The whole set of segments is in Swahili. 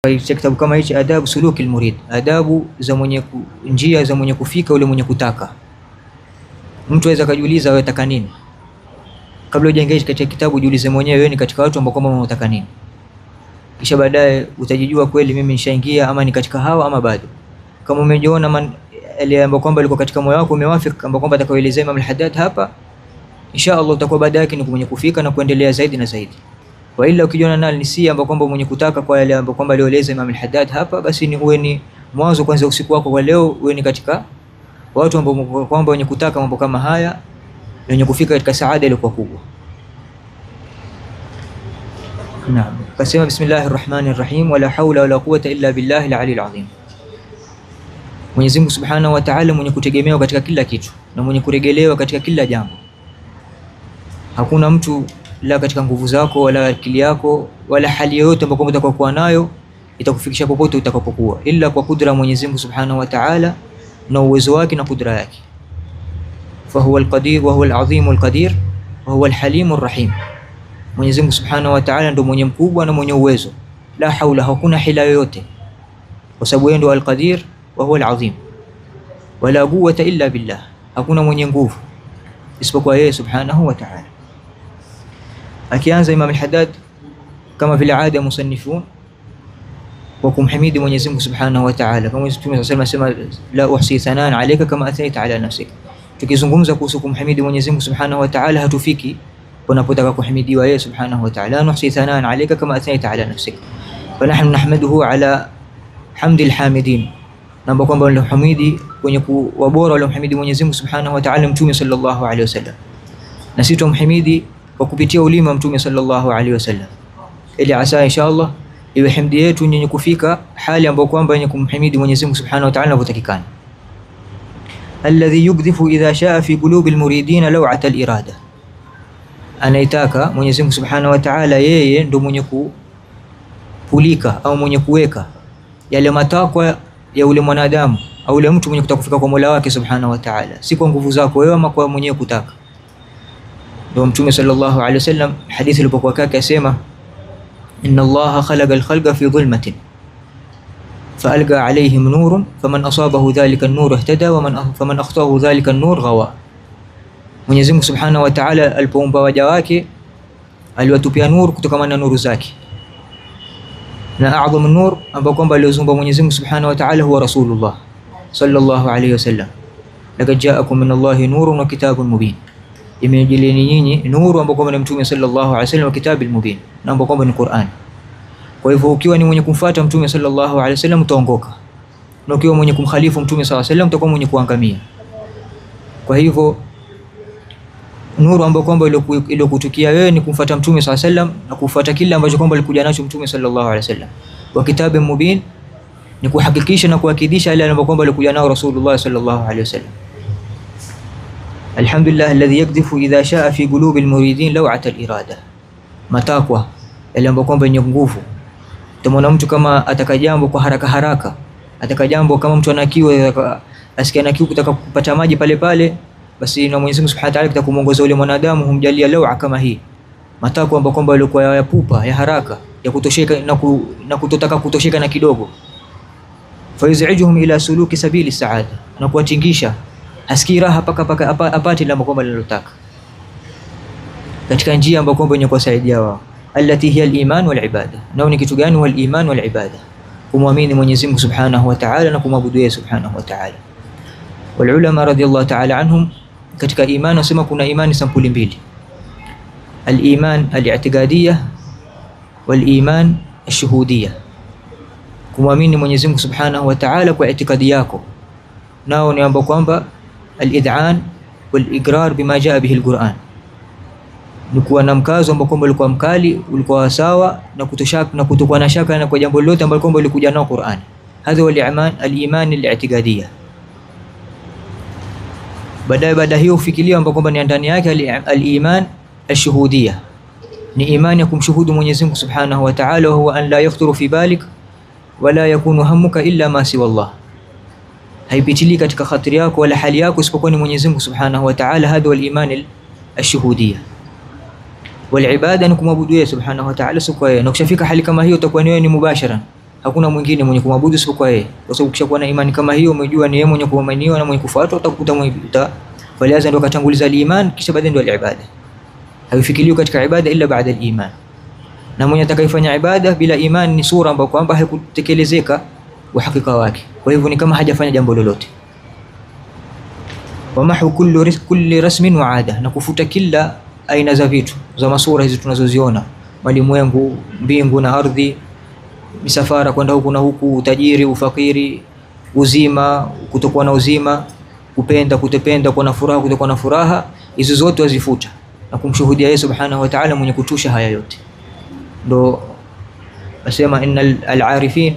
Katika kitabu kama hichi adabu suluki almurid, adabu za njia za mwenye kufika ule mwenye kutaka. Mtu aweza kujiuliza wewe unataka nini? Kabla hujaingia katika kitabu jiulize mwenyewe wewe ni katika watu ambao kama unataka nini. Kisha baadaye utajijua kweli mimi nishaingia ama ni katika hawa ama bado. Kama umejiona ile ambayo kwamba liko katika moyo wako umewafiki ambayo kwamba atakaoelezea Imam al-Haddad hapa, insha Allah utakuwa baadaye ni mwenye kufika na kuendelea zaidi na zaidi. Wa ila ukijiona nalo ni si ambapo kwamba mwenye kutaka kwa yale ambapo kwamba alieleza Imam al-Haddad hapa, basi ni uwe ni mwanzo kwanza usiku wako kwa leo uwe ni katika watu ambao kwamba wenye kutaka mambo kama haya wenye kufika katika saada ile kubwa. Naam, kasema bismillahir rahmanir rahim wala hawla wala quwwata illa billahi al-ali al-azim. Mwenyezi Mungu Subhanahu wa Ta'ala mwenye kutegemewa katika kila kitu na mwenye kuregelewa katika kila jambo. Hakuna mtu la katika nguvu zako wala akili yako wala hali yoyote ambayo utakokuwa nayo itakufikisha popote utakapokuwa, ila kwa kudra Mwenyezi Mungu Subhanahu wa Ta'ala na uwezo wake na kudra yake. Fa huwa al-qadir wa huwa al-azim al-qadir wa huwa al-halim ar-rahim. Mwenyezi Mungu Subhanahu wa Ta'ala ndio mwenye mkubwa na mwenye uwezo, la haula, hakuna hila yoyote, kwa sababu yeye ndio al-qadir wa huwa al-azim, wala quwwata illa billah, hakuna mwenye nguvu isipokuwa yeye Subhanahu wa Ta'ala. Akianza Imam al-Haddad kama vile ada ya musannifun wa kumhimidi Mwenyezi Mungu Subhanahu wa Ta'ala, kama Mtume anasema la uhsi thanan alayka kama athaita ala nafsik. Tukizungumza kuhusu kumhimidi Mwenyezi Mungu Subhanahu wa Ta'ala hatufiki unapotaka kuhimidiwa yeye Subhanahu wa Ta'ala, nuhsi thanan alayka kama athaita ala nafsik. Fa nahnu nahmaduhu ala hamdil hamidin, namba kwamba wale hamidi wenye kuwa bora wale mhimidi Mwenyezi Mungu Subhanahu wa Ta'ala Mtume sallallahu alayhi wasallam, na sisi tumhimidi kwa kupitia ulimi wa Mtume sallallahu alaihi wasallam, ili asa inshallah iwe hamdi yetu yenye kufika hali ambayo kwamba yenye kumhimidi Mwenyezi Mungu Subhanahu wa Ta'ala inavyotakikana. Alladhi yugdhifu idha shaa fi qulubil muridin law'at al-irada, anaitaka Mwenyezi Mungu Subhanahu wa Ta'ala, yeye ndo mwenye kupulika au mwenye kuweka yale matakwa ya ule mwanadamu au ule mtu mwenye kutaka kufika kwa Mola wake Subhanahu wa Ta'ala, si kwa nguvu zako wewe ama kwa mwenyewe kutaka. Ndio Mtume sallallahu alaihi wasallam hadithi ilipokuwa kaka asema inna Allaha khalaqa al-khalqa fi dhulmatin fa alqa alayhim nurun faman asabahu dhalika an-nur ihtada wa faman akhtahu dhalika an-nur ghawa. Mwenyezi Mungu Subhanahu wa Ta'ala alipoumba waja wake aliwatupia nuru kutokana na nuru zake, na a'dhamu an-nur ambao kwamba aliozumba Mwenyezi Mungu Subhanahu wa Ta'ala huwa Rasulullah sallallahu alayhi wasallam, laqad ja'akum min Allahi nurun wa kitabun mubin, imejilieni nyinyi nuru ambayo kwamba ni Mtume sallallahu alaihi wasallam wa kitabil mubin, na ambayo kwamba ni Qur'an. Kwa hivyo ukiwa ni mwenye kumfuata Mtume sallallahu alaihi wasallam utaongoka, na ukiwa mwenye kumkhalifu Mtume sallallahu alaihi wasallam utakuwa mwenye kuangamia. Kwa hivyo nuru ambayo kwamba iliyokutukia wewe ni kumfuata Mtume sallallahu alaihi wasallam na kufuata kile ambacho kwamba alikuja nacho Mtume sallallahu alaihi wasallam. Wa kitabil mubin ni kuhakikisha na kuhakikisha yale ambayo kwamba alikuja nao Rasulullah sallallahu alaihi wasallam. Alhamdulillah alladhi yakdhifu idha shaa fi qulubil muridin law'at al-irada, matakwa yale ambayo kwamba yenye nguvu. Tumeona mtu kama ataka jambo kwa haraka haraka, ataka jambo kama mtu anakiwa asikia anakiwa kutaka kupata maji pale pale, basi na Mwenyezi Mungu Subhanahu wa Ta'ala kitakumongoza yule mwanadamu, humjalia law'a kama hii, matakwa ambayo kwamba yalikuwa ya pupa ya haraka ya kutosheka na kutotaka kutosheka na kidogo. Fa yuzijuhum ila suluki sabili saada, na kuwatingisha asikii raha paka apate ile kwamba linalotaka katika njia ambayo kwamba yenye kuwasaidia wao. Allati hiya al-iman wal ibada, nao ni kitu gani? Wal iman wal ibada, kumwamini Mwenyezi Mungu Subhanahu wa Ta'ala na kumwabudu yeye Subhanahu wa Ta'ala. Wal ulama radiyallahu ta'ala anhum, katika imani wasema kuna imani sampuli mbili, al-iman al-i'tiqadiyya wal iman ash-shuhudiyya, kumwamini Mwenyezi Mungu Subhanahu wa Ta'ala kwa itikadi yako, nao ni ambao kwamba al-id'an wal-iqrar bima jaa bihi al-Qur'an, ni kuwa na mkazo ambao kwamba ulikuwa mkali, ulikuwa sawa na kutoshaka na kutokuwa na shaka na kwa jambo lolote ambalo kwamba ulikuja nao Qur'an. Hadha wal al-iman al-i'tiqadiyya. Baada hiyo ufikiria ambao kwamba ni ndani yake al-iman ash-shuhudiyya, ni imani ya kumshuhudu Mwenyezi Mungu Subhanahu wa Ta'ala, huwa an la yakhturu fi balik wala yakunu hammuka illa ma siwa Allah, haipitili katika khatiri yako wala hali yako isipokuwa ni Mwenyezi Mungu Subhanahu wa Ta'ala. Hadha wal iman ash-shuhudiyya. Wal ibada ni kumwabudu yeye Subhanahu wa Ta'ala, sio kwa yeye. Na ukishafika hali kama hiyo utakuwa ni wewe ni mubashara hakuna mwingine mwenye kumwabudu isipokuwa yeye. Kwa sababu ukishakuwa na imani kama hiyo, umejua ni yeye mwenye kuaminiwa na mwenye kufuatwa, utakuta walianza ndio katanguliza al-iman, kisha baadaye ndio al-ibada. Haifikiriwi katika ibada ila baada al-iman. Na mwenye atakayefanya ibada bila iman ni sura ambayo kwamba haikutekelezeka uhakika wake, kwa hivyo ni kama hajafanya jambo lolote. Wa mahu kulli rasmin wa ada, na kufuta kila aina za vitu za masura hizi tunazoziona, malimwengu, mbingu na ardhi, misafara kwenda huku na huku, utajiri, ufakiri, uzima, kutokuwa na uzima, kupenda, kutopenda, kuwa na furaha, kutokuwa na furaha, hizo zote wazifuta na kumshuhudia yeye subhanahu wa ta'ala mwenye kutusha haya yote. Ndo asema innal al-arifin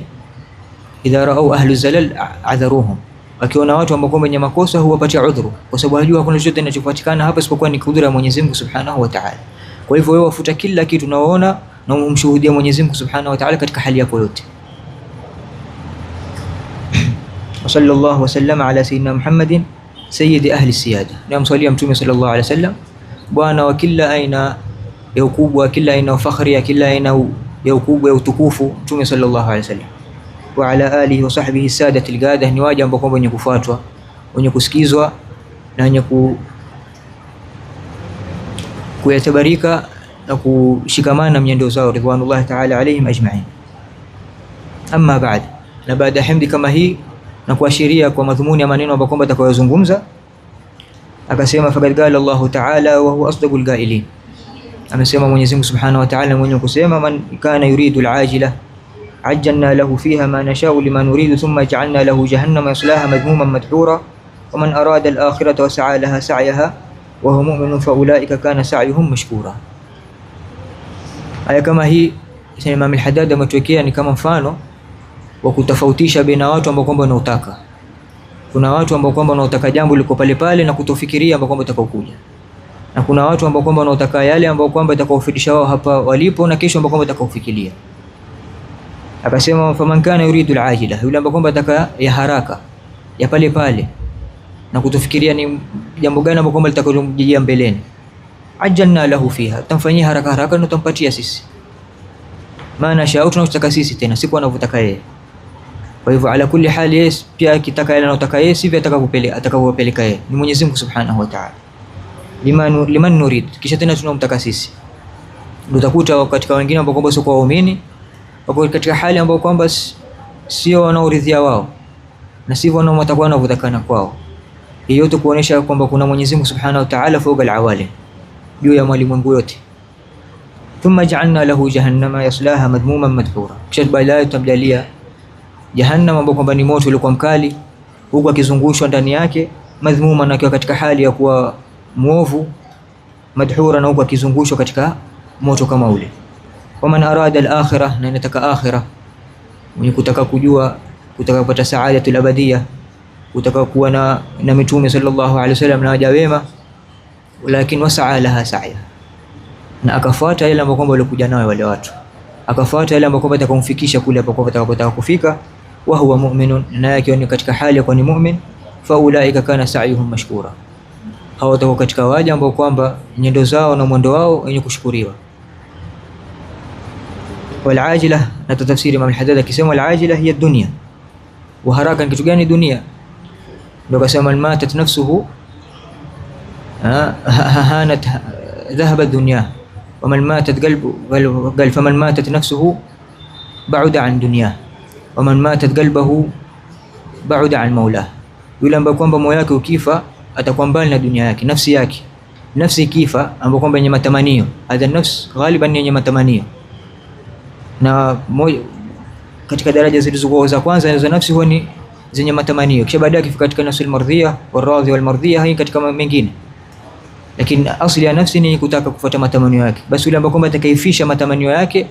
idha ra'aw ahlu zalal adharuhum, akiona watu ambao wenye makosa huwapatia udhuru, kwa sababu hajua hakuna chochote kinachopatikana hapa isipokuwa ni kudura ya Mwenyezi Mungu subhanahu wa ta'ala. Kwa hivyo wewe wafuta kila kitu unaoona na umshuhudia Mwenyezi Mungu subhanahu wa ta'ala katika hali yako yote. Wa sallallahu wa sallama ala sayyidina Muhammadin sayyidi ahli siyada, na mswalia mtume sallallahu alaihi wasallam, bwana wa kila aina ya ukubwa, kila aina ya fakhri, ya kila aina ya ukubwa ya utukufu, mtume sallallahu alaihi wasallam. Wa ala alihi wa sahbihi sadat al-gada, ni waja ambao kwamba wenye kufuatwa, wenye kusikizwa na wenye kuyatabarika na kushikamana miendo zao ridwanullah ta'ala alayhim ajma'in. Amma ba'd, na baada ya hamdi kama hii na kuashiria kwa madhumuni ya maneno ambayo kwamba atakayozungumza, akasema faqad qala Allah ta'ala wa huwa asdaqul qailin, amesema Mwenyezi Mungu subhanahu wa ta'ala mwenye kusema, man kana yuridu al-ajila ajjalna lahu fiha ma nasha'u liman nuridu thumma ja'alna lahu jahannama yaslaha madhmuman madhura wa man arada al-akhirata wa sa'a laha sa'yaha wa huwa mu'minun fa ulaika kana sa'yuhum mashkura. Aya kama hii Imam al-Haddad ametwekea ni kama mfano wa kutofautisha baina watu ambao kwamba wanaotaka. Kuna watu ambao kwamba wanaotaka jambo liko pale pale na kutofikiria ambao kwamba itakayokuja, na kuna watu ambao kwamba wanaotaka yale ambao kwamba itakayofikisha wao hapa walipo na kesho ambao kwamba itakayofikiria. Akasema faman kana yuridu al-ajila, yule ambao kwamba ataka ya haraka ya pale pale na kutofikiria ni jambo gani ambao kwamba litakalomjia mbeleni, ajjalna lahu fiha, tamfanyia haraka haraka na tutampatia sisi maana shau tunataka sisi, tena siku anavyotaka yeye. Kwa hivyo ala kulli hali yeye pia akitaka yale anayotaka yeye sivyo atakapopeleka yeye, ni Mwenyezi Mungu subhanahu wa ta'ala. Liman nurid, kisha tena tunamtaka sisi. Ndio utakuta katika wengine ambao kwamba sio kwa waumini wako katika hali ambao kwamba sio wanaoridhia wao na sivyo wanaotakuwa wanavyotakana kwao. Hiyo yote kuonesha kwamba kuna Mwenyezi Mungu subhanahu wa ta'ala fawqa al-awalim, juu ya malimwengu yote. Thumma ja'alna lahu jahannama yaslaha madhmuman madhura, kisha baadaye tutamjalia jahannam ambao kwamba ni moto uliokuwa mkali, huku akizungushwa ndani yake, madhmuman, akiwa katika hali ya kuwa muovu, madhura, na huku akizungushwa katika moto kama ule. Wa man arada al-akhirah, na inataka akhirah, mwenye kutaka kujua, kutaka kupata saadatul abadiyah, kutaka kuwa na mitume sallallahu alaihi wasallam na waja wema, lakini wasaa laha sa'ya, na akafuata yale ambayo kwamba walikuja nayo wale watu, akafuata yale ambayo kwamba atakumfikisha kule ambapo atakapotaka kufika. Wa huwa mu'minun, na yake ni katika hali ya kuwa ni mu'min, fa ulaika kana sa'yuhum mashkura, hao watakuwa katika waja ambao kwamba nyendo zao na mwendo wao wenye kushukuriwa. Wal ajila, na tafsiri Imam al-Haddad akisema al ajila hiya dunya, wa haraka ni kitu gani dunia? Ndio kasema man matat nafsuhu hanat dhahaba dunya wa man matat qalbu faman matat nafsuhu ba'uda an dunya wa man matat qalbuhu ba'uda an maulah, yule ambaye kwamba moyo wake ukifa atakuwa mbali na dunia yake, nafsi yake. Nafsi ikifa ambayo kwamba yenye matamanio, hadha nafs ghaliban yenye matamanio, na katika daraja zilizokuwa za kwanza za nafsi huwa ni zenye matamanio, kisha baadaye kifika katika nafsi al-mardhiyah wal-radhi wal-mardhiyah, hii katika mengine. Lakini asili ya nafsi ni kutaka kufuata matamanio yake. Basi yule ambaye kwamba atakaifisha matamanio yake,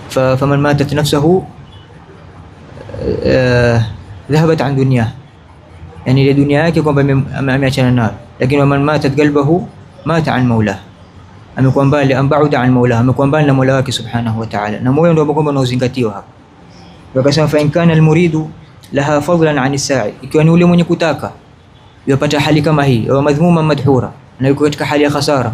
faman matat nafsuhu dhahabat an dunya, yani ile dunia yake kwamba ameachana nayo. Lakini waman matat qalbuhu mata an maulah, amekuwa mbali, ambauda an maulah, amekuwa mbali na Mola wake subhanahu wa ta'ala, na moyo ndio kwamba unaozingatiwa hapa. Wakasema fa in kana al-muridu laha fadlan an as-sa'i, ikiwa ni ule mwenye kutaka yupata hali kama hii, wa madhmuma madhura, na yuko katika hali ya khasara,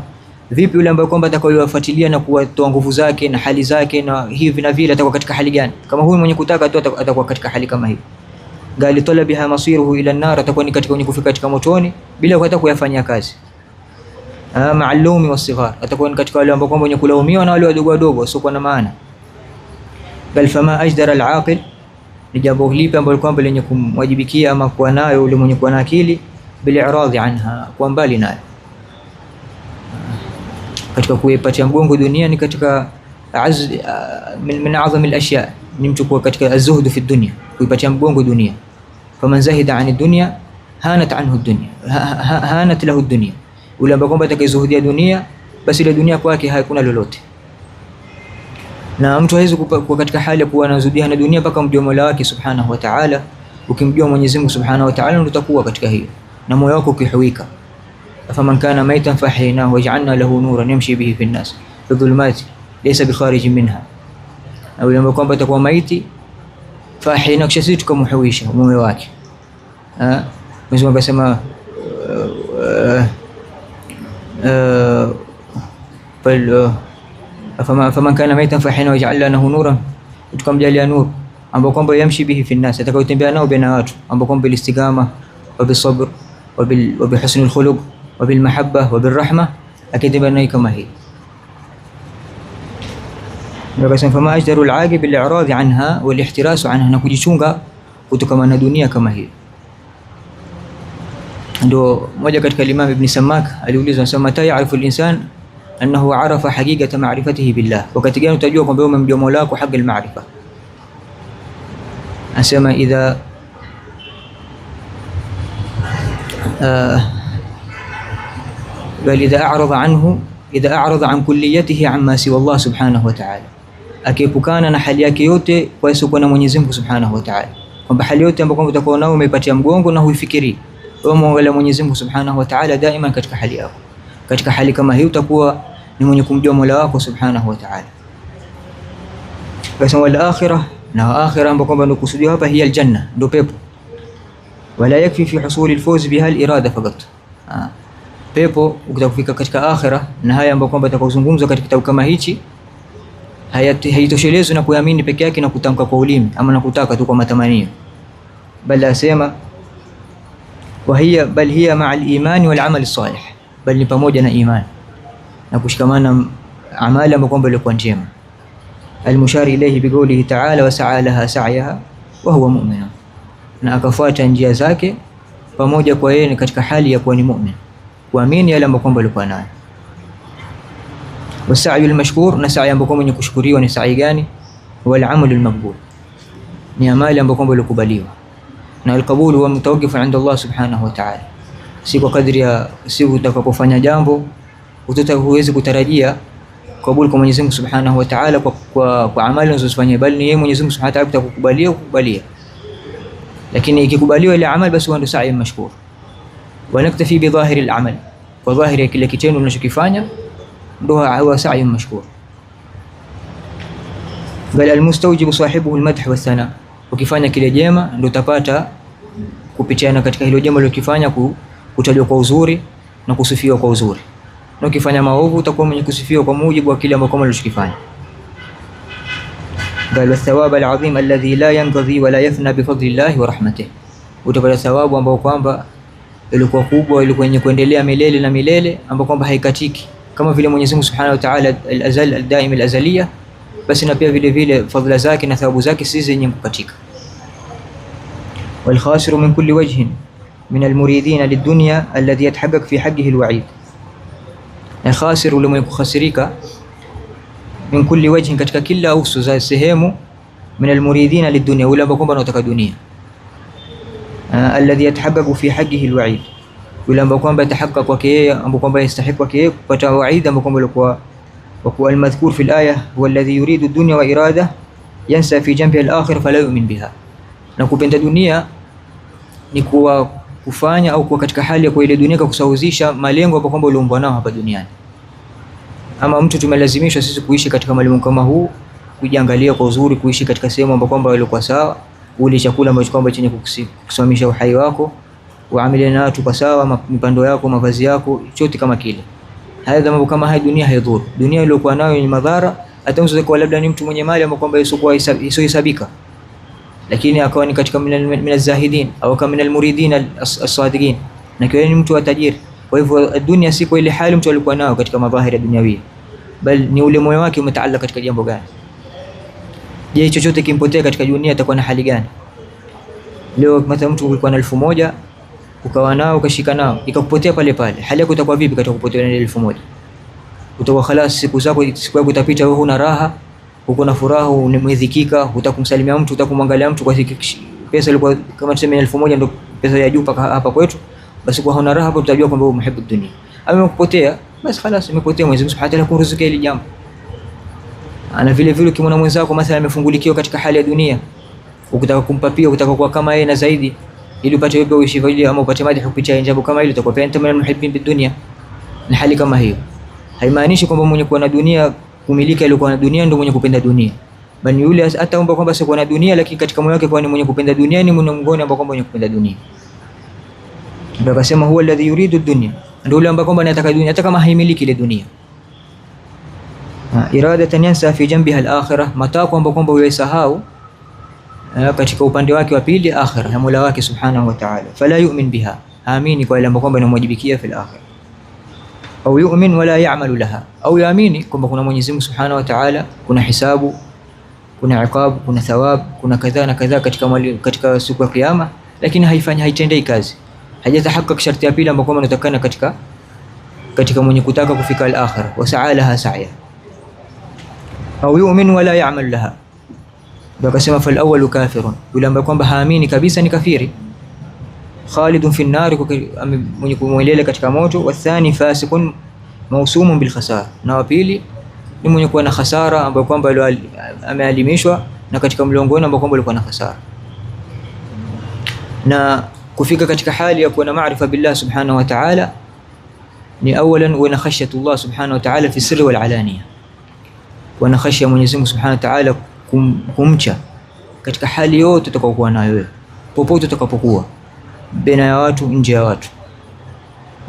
Vipi yule ambaye kwamba atakayowafuatilia na kuwatoa nguvu zake na hali zake na hivi na vile, atakuwa katika hali gani? Kama huyu mwenye kutaka tu atakuwa katika hali kama hii. Gali talabiha masiruhu ila an-nar, atakuwa ni katika mwenye kufika katika motoni bila hata kuyafanyia kazi. Ma'allumi was-sighar, atakuwa ni katika wale ambao kwamba wenye kulaumiwa na wale wadogo wadogo wasiokuwa na maana. Bal fama ajdara al-aqil, ni jambo lipi ambalo kwamba lenye kumwajibikia ama kuwa nayo yule mwenye kuwa na akili, bil i'radi anha, kwa mbali nayo. Katika kuipatia mgongo dunia ni katika min a'zami al-ashya, ni mtu kuwa katika az-zuhd fi dunya, kuipatia mgongo dunia. Faman zahida 'ani dunya hanat anhu dunya, hanat lahu dunya, ule ambaye kwamba atakayezuhudia dunia, basi ile dunia kwake hakuna lolote. Na mtu hawezi kuwa katika hali ya kuwa anazudia na dunia mpaka mjue Mola wake subhanahu wa ta'ala. Ukimjua Mwenyezi Mungu subhanahu wa ta'ala ndio utakuwa katika hiyo, na moyo wako ukihuika. Faman kana maitan fahyaynahu waj'alna lahu nuran yamshi bihi fi an-nas fi dhulumati laysa bi kharij minha, au yule ambaye kwamba atakuwa maiti, fahyaynahu, kisha sisi tukamhuisha moyo wake. Mwenyezi Mungu akasema faman kana maitan fahyaynahu waj'alna lahu nuran, tukamjalia nur ambao kwamba yamshi bihi fi an-nas, atakayotembea nao baina watu, ambao kwamba ilistigama wa bisabr wa bihusnil khuluq wa bil mahabba wa bir rahma, akitembea naye kama hii. Ndio kasema fama ajdaru al-aqib bil i'rad anha wal ihtiras anha, na kujichunga kutokana na dunia kama hii. Ndio moja katika Imam Ibn Samak aliulizwa, anasema mata ya'rifu al-insan annahu arafa haqiqata ma'rifatihi billah, wakati gani utajua kwamba wewe umemjua Mola wako haki al-ma'rifa? Anasema idha bal idha a'rada an kulliyatihi amma siwa Allah subhanahu wa ta'ala, akiepukana na hali yake yote kwa isiyokuwa na Mwenyezi Mungu subhanahu wa ta'ala, kwamba hali yote ambayo utakuwa nao umeipatia mgongo na huifikiri wewe muangalia Mwenyezi Mungu subhanahu wa ta'ala daima katika hali yako. Katika hali kama hii utakuwa ni mwenye kumjua Mola wako subhanahu wa ta'ala. Basi wal akhirah, na akhirah ambapo kwamba ndio kusudio hapa hiya aljanna, ndio pepo. Wala yakfi fi husuli alfawz biha alirada faqat, pepo ukitafika katika akhirah, na haya ambapo kwamba atakuzungumza katika kitabu kama hichi haitoshelezwi na kuamini peke yake na kutamka kwa ulimi ama na kutaka tu kwa matamanio, bali asema bal hiya ma'a al-iman wal amal as-salih, bali ni pamoja na imani na kushikamana amali ambayo kwamba ilikuwa njema. Al-mushar ilayhi bi qawlihi ta'ala wa sa'a laha sa'yaha wa huwa mu'min, na akafuata njia zake pamoja kwa yeye katika hali ya kuwa ni mu'min, kuamini yale ambayo kwamba alikuwa nayo. Wasa'yu al-mashkur, na sa'i ambayo kwamba ni kushukuriwa ni sa'i gani? Wal amalu al-maqbul, ni amali ambayo kwamba ilikubaliwa. Na al-qabul huwa mutawaqqif 'inda Allah subhanahu wa ta'ala, si kwa kadri ya siku utakapofanya jambo huwezi kutarajia kabul kwa Mwenyezi Mungu subhanahu wa ta'ala kwa amali unazofanya, bali ni yeye Mwenyezi Mungu subhanahu wa ta'ala atakukubalia. Lakini ikikubaliwa ile amali, basi ndio sa'i mashkur. Wa naktafi bi dhahiri al-amal, kwa dhahiri ya kile kitendo unachokifanya ndio huwa sa'i mashkur. Bal al-mustawjibu sahibuhu al-madh wa thana, ukifanya kile jema ndio utapata kupitiana katika hilo jema ulilofanya kutajwa kwa uzuri na kusifiwa kwa uzuri, na ukifanya maovu utakuwa mwenye kusifiwa kwa mujibu wa kile ambacho ulichokifanya. Bal thawab al-azim alladhi la yanqadhi wa la yafna bi fadlillahi wa rahmatihi, utapata thawabu ambao kwamba ilikuwa kubwa, ilikuwa yenye kuendelea milele na milele, ambao kwamba haikatiki, kama vile Mwenyezi Mungu subhanahu wa ta'ala al-azal al-daim al-azaliyah, basi na pia vile vile fadhila zake na thawabu zake si zenye kukatika. Wal khasiru min kulli wajhin min al-muridin lid-dunya alladhi yatahaqqaq fi haqqihi al-wa'id, na khasiru ule mwenye kukhasirika min kulli wajhin, katika kila uso za sehemu, min al-muridin lid-dunya, ule ambao kwamba anataka dunia, alladhi yatahaqqaq fi haqqihi al-wa'id, ule ambao kwamba yatahaqqaq kwake yeye, ambao kwamba yastahili kwake yeye kupata wa'id ambao kwamba alikuwa وهو المذكور في الآية هو الذي يريد الدنيا وإرادة ينسى في جنبها الآخر فلا يؤمن بها. Na kupenda dunia ni kuwa kufanya au kuwa katika hali ya kwa ile dunia kusawazisha malengo ambayo kwamba uliumbwa nao hapa duniani. Ama mtu tumelazimishwa sisi kuishi katika malengo kama huu, kujiangalia kwa uzuri, kuishi katika sehemu ambayo kwamba ilikuwa sawa, ule chakula ambacho kwamba chenye kusimamisha uhai wako, uamiliane na watu kwa sawa, mipando yako, mavazi yako, chote kama kile. Hadha mambo kama haya dunia haidhuru. Dunia iliyokuwa nayo ni madhara, hata unaweza kuwa labda ni mtu mwenye mali ambaye kwamba isiyohesabika, lakini akawa ni katika minaz-zahidin au kama minal muridin as-sadiqin, na kiwa ni mtu wa tajiri. Kwa hivyo dunia si kwa ile hali mtu alikuwa nayo katika madhahiri ya dunyawia, bali ni ule moyo wake umetaalaka katika jambo gani. Je, chochote kimpotea katika dunia atakuwa na hali gani? Leo mata mtu ulikuwa na 1000 ukawa nao ukashika nao ikakupotea pale pale, hali yako itakuwa vipi katika kupotea na 1000? Utakuwa khalas, siku yako itapita, wewe huna raha, uko na furaha, umedhikika, utakumsalimia mtu, utakumwangalia mtu kwa pesa ilikuwa kama tuseme 1000 ndio pesa ya juu paka hapa kwetu, basi kwa huna raha hapo utajua kwamba wewe muhibu dunia. Amekupotea basi khalas, imepotea. Mwenyezi Mungu Subhanahu wa Ta'ala kuruzukia ile jambo. Ana vile vile ukimwona mwenzako mathalan amefungulikiwa katika hali ya dunia, ukitaka kumpa pia, ukitaka kuwa kama yeye na zaidi, ili upate wewe uishi vile ama upate madhi kupitia jambo kama hilo, utakuwa pia mtu muhibbin bidunia. Na hali kama hiyo haimaanishi kwamba mwenye kuwa na dunia kumiliki alikuwa na dunia ndio mwenye kupenda dunia, bali yule hata omba kwamba sio na dunia, lakini katika moyo wake kwa ni mwenye kupenda dunia, ni mngoni ambao kwamba mwenye kupenda dunia. Ndio akasema huwa alladhi yuridu dunya, ndio yule ambaye kwamba anataka dunia hata kama haimiliki ile dunia. Iradatan yansa fi janbiha al-akhirah, matako ambapo kwamba yusahau katika upande wake wa pili akhirah ya Mola wake Subhanahu wa Ta'ala. Fala yu'min biha, amini kwa ile ambapo kwamba inamwajibikia fil akhirah, au yu'min wala ya'malu laha, au yaamini kwamba kuna Mwenyezi Mungu Subhanahu wa Ta'ala, kuna hisabu, kuna iqab, kuna thawab, kuna kadha na kadha katika siku ya kiyama, lakini haitendei kazi, hajatahakka sharti ya pili ambapo kwamba inatakana katika mwenye kutaka kufika al-akhirah, wa sa'alaha sa'ya. Au yu'min wala ya'mal laha, ndio akasema fal awwalu kafirun, yule ambaye kwamba haamini kabisa ni kafiri, khalidun fi an-nar, mwenye kumwelele katika moto. Wa thani fasiqun mawsumun bil khasara, na wa pili ni mwenye kuwa na khasara ambaye kwamba amealimishwa na katika mlongoni ambao kwamba alikuwa na khasara. Na kufika katika hali ya kuwa na maarifa billah Subhanahu wa Ta'ala ni awalan wa khashyatullah Subhanahu wa Ta'ala fi sirri wal alaniya, wana khashya Mwenyezi Mungu Subhanahu wa Ta'ala, kumcha katika hali yote utakayokuwa nayo wewe, popote utakapokuwa, baina ya watu, nje ya watu.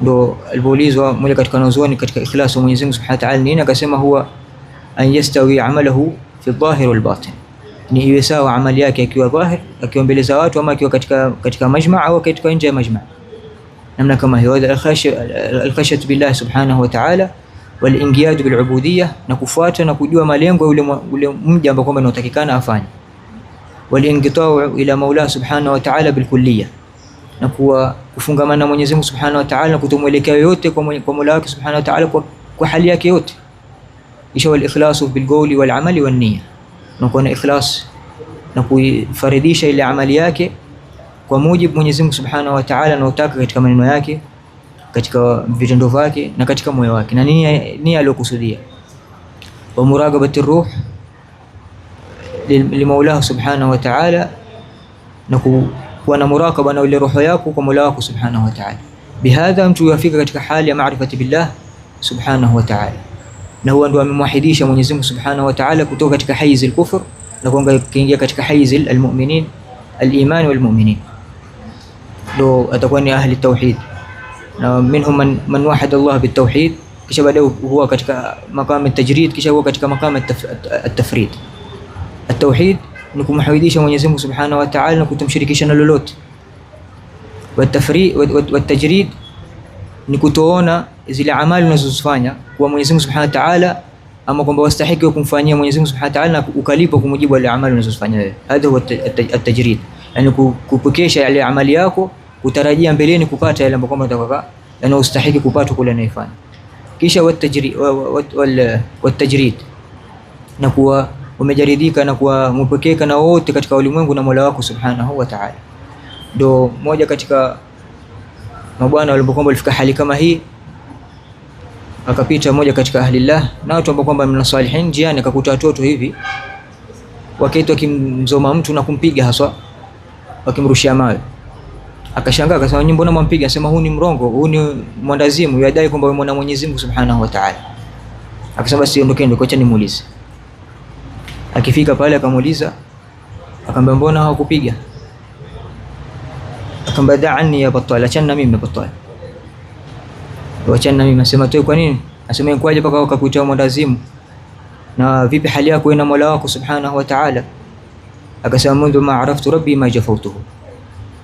Ndio alipoulizwa mmoja katika wanazuoni katika ikhlas wa Mwenyezi Mungu Subhanahu wa Ta'ala nini, akasema huwa an yastawi amalahu fi dhahir wal batin, ni iwe sawa amali yake akiwa dhahir, akiwa mbele za watu, ama akiwa katika majma' au katika nje ya majma', namna kama hiyo. Al-khashya billah Subhanahu wa Ta'ala wal-inqiyad bil-ubudiyyah, na kufuata na kujua malengo yule mja ambao kwamba anatakikana afanye. Wal-inqita'u ila Maula Subhanahu wa Ta'ala bil-kulliyah, na kufungamana na Mwenyezi Mungu Subhanahu wa Ta'ala na kutomwelekea yote kwa Mola wake Subhanahu wa Ta'ala kwa hali yake yote. Isha wal-ikhlasu bil-qawli wal-amali wan-niyyah, na kuwa na ikhlas na kufaridisha ile amali yake kwa mujibu Mwenyezi Mungu Subhanahu wa Ta'ala anayotaka katika maneno yake, katika vitendo vyake na katika moyo wake, na nia aliyokusudia. Wa muraqabati ruh li Maulah Subhanahu wa Ta'ala, na kuwa na muraqaba na ile roho yako kwa Mola wako Subhanahu wa Ta'ala. Bihadha mtu yafika katika hali ya maarifati billah Subhanahu wa Ta'ala, na huwa ndo amemwahidisha Mwenyezi Mungu Subhanahu wa Ta'ala kutoka katika haiz al-kufr na kuingia katika haiz al-mu'minin, al-iman wal-mu'minin, ndo atakuwa ni ahli tauhid. Na minhum man wahada Allah bitawhid, kisha baadaye huwa katika maqam at-tajrid, kisha huwa katika maqam at-tafrid. At-tauhid ni kumhawidisha Mwenyezi Mungu Subhanahu wa Ta'ala na kutomshirikisha na lolote. Wat-tajrid ni kutoona zile amali unazozifanya kwa Mwenyezi Mungu Subhanahu wa Ta'ala, ama kwamba wastahiki kumfanyia Mwenyezi Mungu Subhanahu wa Ta'ala na ukalipa kwa mujibu wa ile amali unazozifanya wewe. Hadha huwa at-tajrid, yani kupokesha ile amali yako, kutarajia mbeleni kupata yale ambayo kwamba unataka na ustahiki kupata kule anayefanya. Kisha wat-tajrid na kuwa umejaridika na kuwa mpokeka na wote katika ulimwengu na Mola wako Subhanahu wa Ta'ala. Ndio moja katika mabwana walipokuwa walifika hali kama hii, akapita moja katika ahlillah na watu ambao kwamba ni salihin, jiani akakuta watoto hivi wakiitwa wakimzoma mtu na kumpiga haswa, wakimrushia mawe. Akashangaa akasema, mbona mwampiga? Akasema huu ni mrongo, huu ni mwandazimu, yadai kwamba wewe mwana Mwenyezi Mungu Subhanahu wa Ta'ala. Akasema basi ondokeni, acha nimuulize. Akifika pale akamuuliza, akamwambia mbona hawakupiga? Akamwambia da'ani ya batal, achana mimi batal. Wachana mimi. Nasema tu kwa nini? Asema inakuwaje mpaka wakakuita mwendazimu, na vipi hali yako na Mola wako subhanahu wa ta'ala? Akasema mundu ma araftu rabbi ma jafautuhu,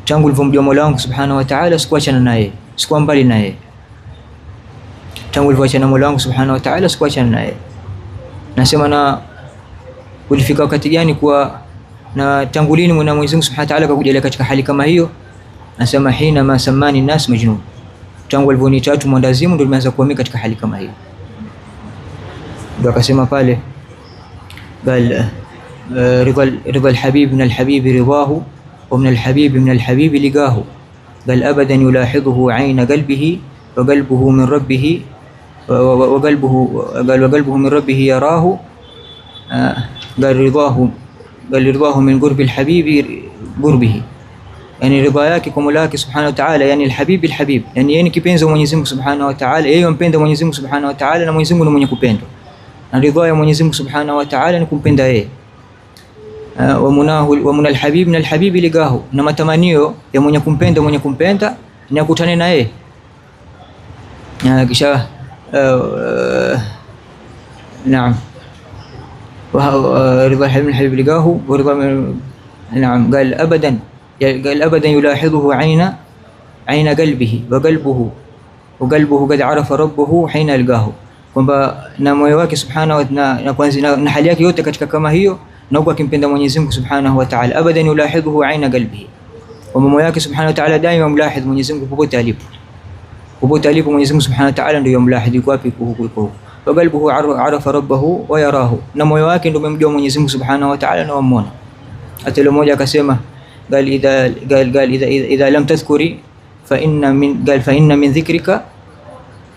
tangu nilipomjua Mola wangu subhanahu wa ta'ala sikuachana naye, sikuwa mbali naye. Tangu nilipoachana na Mola wangu subhanahu wa ta'ala sikuachana naye. Nasema na ulifika wakati gani kwa na tangu lini Mwenyezi Mungu subhanahu wa ta'ala akakujalia katika hali kama hiyo? Nasema hina ma samani nas majnun, tangu aliponiita watu mwendazimu ndio nimeanza kuamia katika hali kama hiyo. Ndio akasema pale bal رضا الحبيب من الحبيب رضاه ومن الحبيب من الحبيب لقاه بل أبدا يلاحظه عين قلبه وقلبه من ربه وقلبه من ربه يراه قال رضاه من قرب الحبيب قربه، يعني رضا yake kwa Mola wake subhanahu wa ta'ala, yani alhabib alhabib, yani yeye ni kipenzi wa Mwenyezi Mungu subhanahu wa ta'ala, yeye mpenda Mwenyezi Mungu subhanahu wa ta'ala, na Mwenyezi Mungu ni mwenye kupendwa, na ridha ya Mwenyezi Mungu subhanahu wa ta'ala ni kumpenda yeye. Wa munal habib min alhabib ligahu, na matamanio ya mwenye kumpenda ni akutane na yeye. Kisha naam رضا الحبيب من الحبيب لقاه ورضا نعم قال أبدا يلاحظه عين قلبه وقلبه قد عرف ربه حين يلقاه، kwamba na moyo wake subhanahu na hali yake yote katika kama hiyo na huko akimpenda Mwenyezi Mungu subhanahu wa ta'ala. Abadan yulahidhuhu aina qalbihi, kwa moyo wake subhanahu wa ta'ala daima mlahidh Mwenyezi Mungu popote alipo Mwenyezi Mungu subhanahu wa ta'ala ndio yamlahidh, yuko wapi huko. Wa qalbuhu arafa rabbahu wa yarahu, na moyo wake ndio umemjua Mwenyezi Mungu subhanahu wa ta'ala na wamuona. Hata ile mmoja akasema قال إذا لم تذكري فإن من ذكرك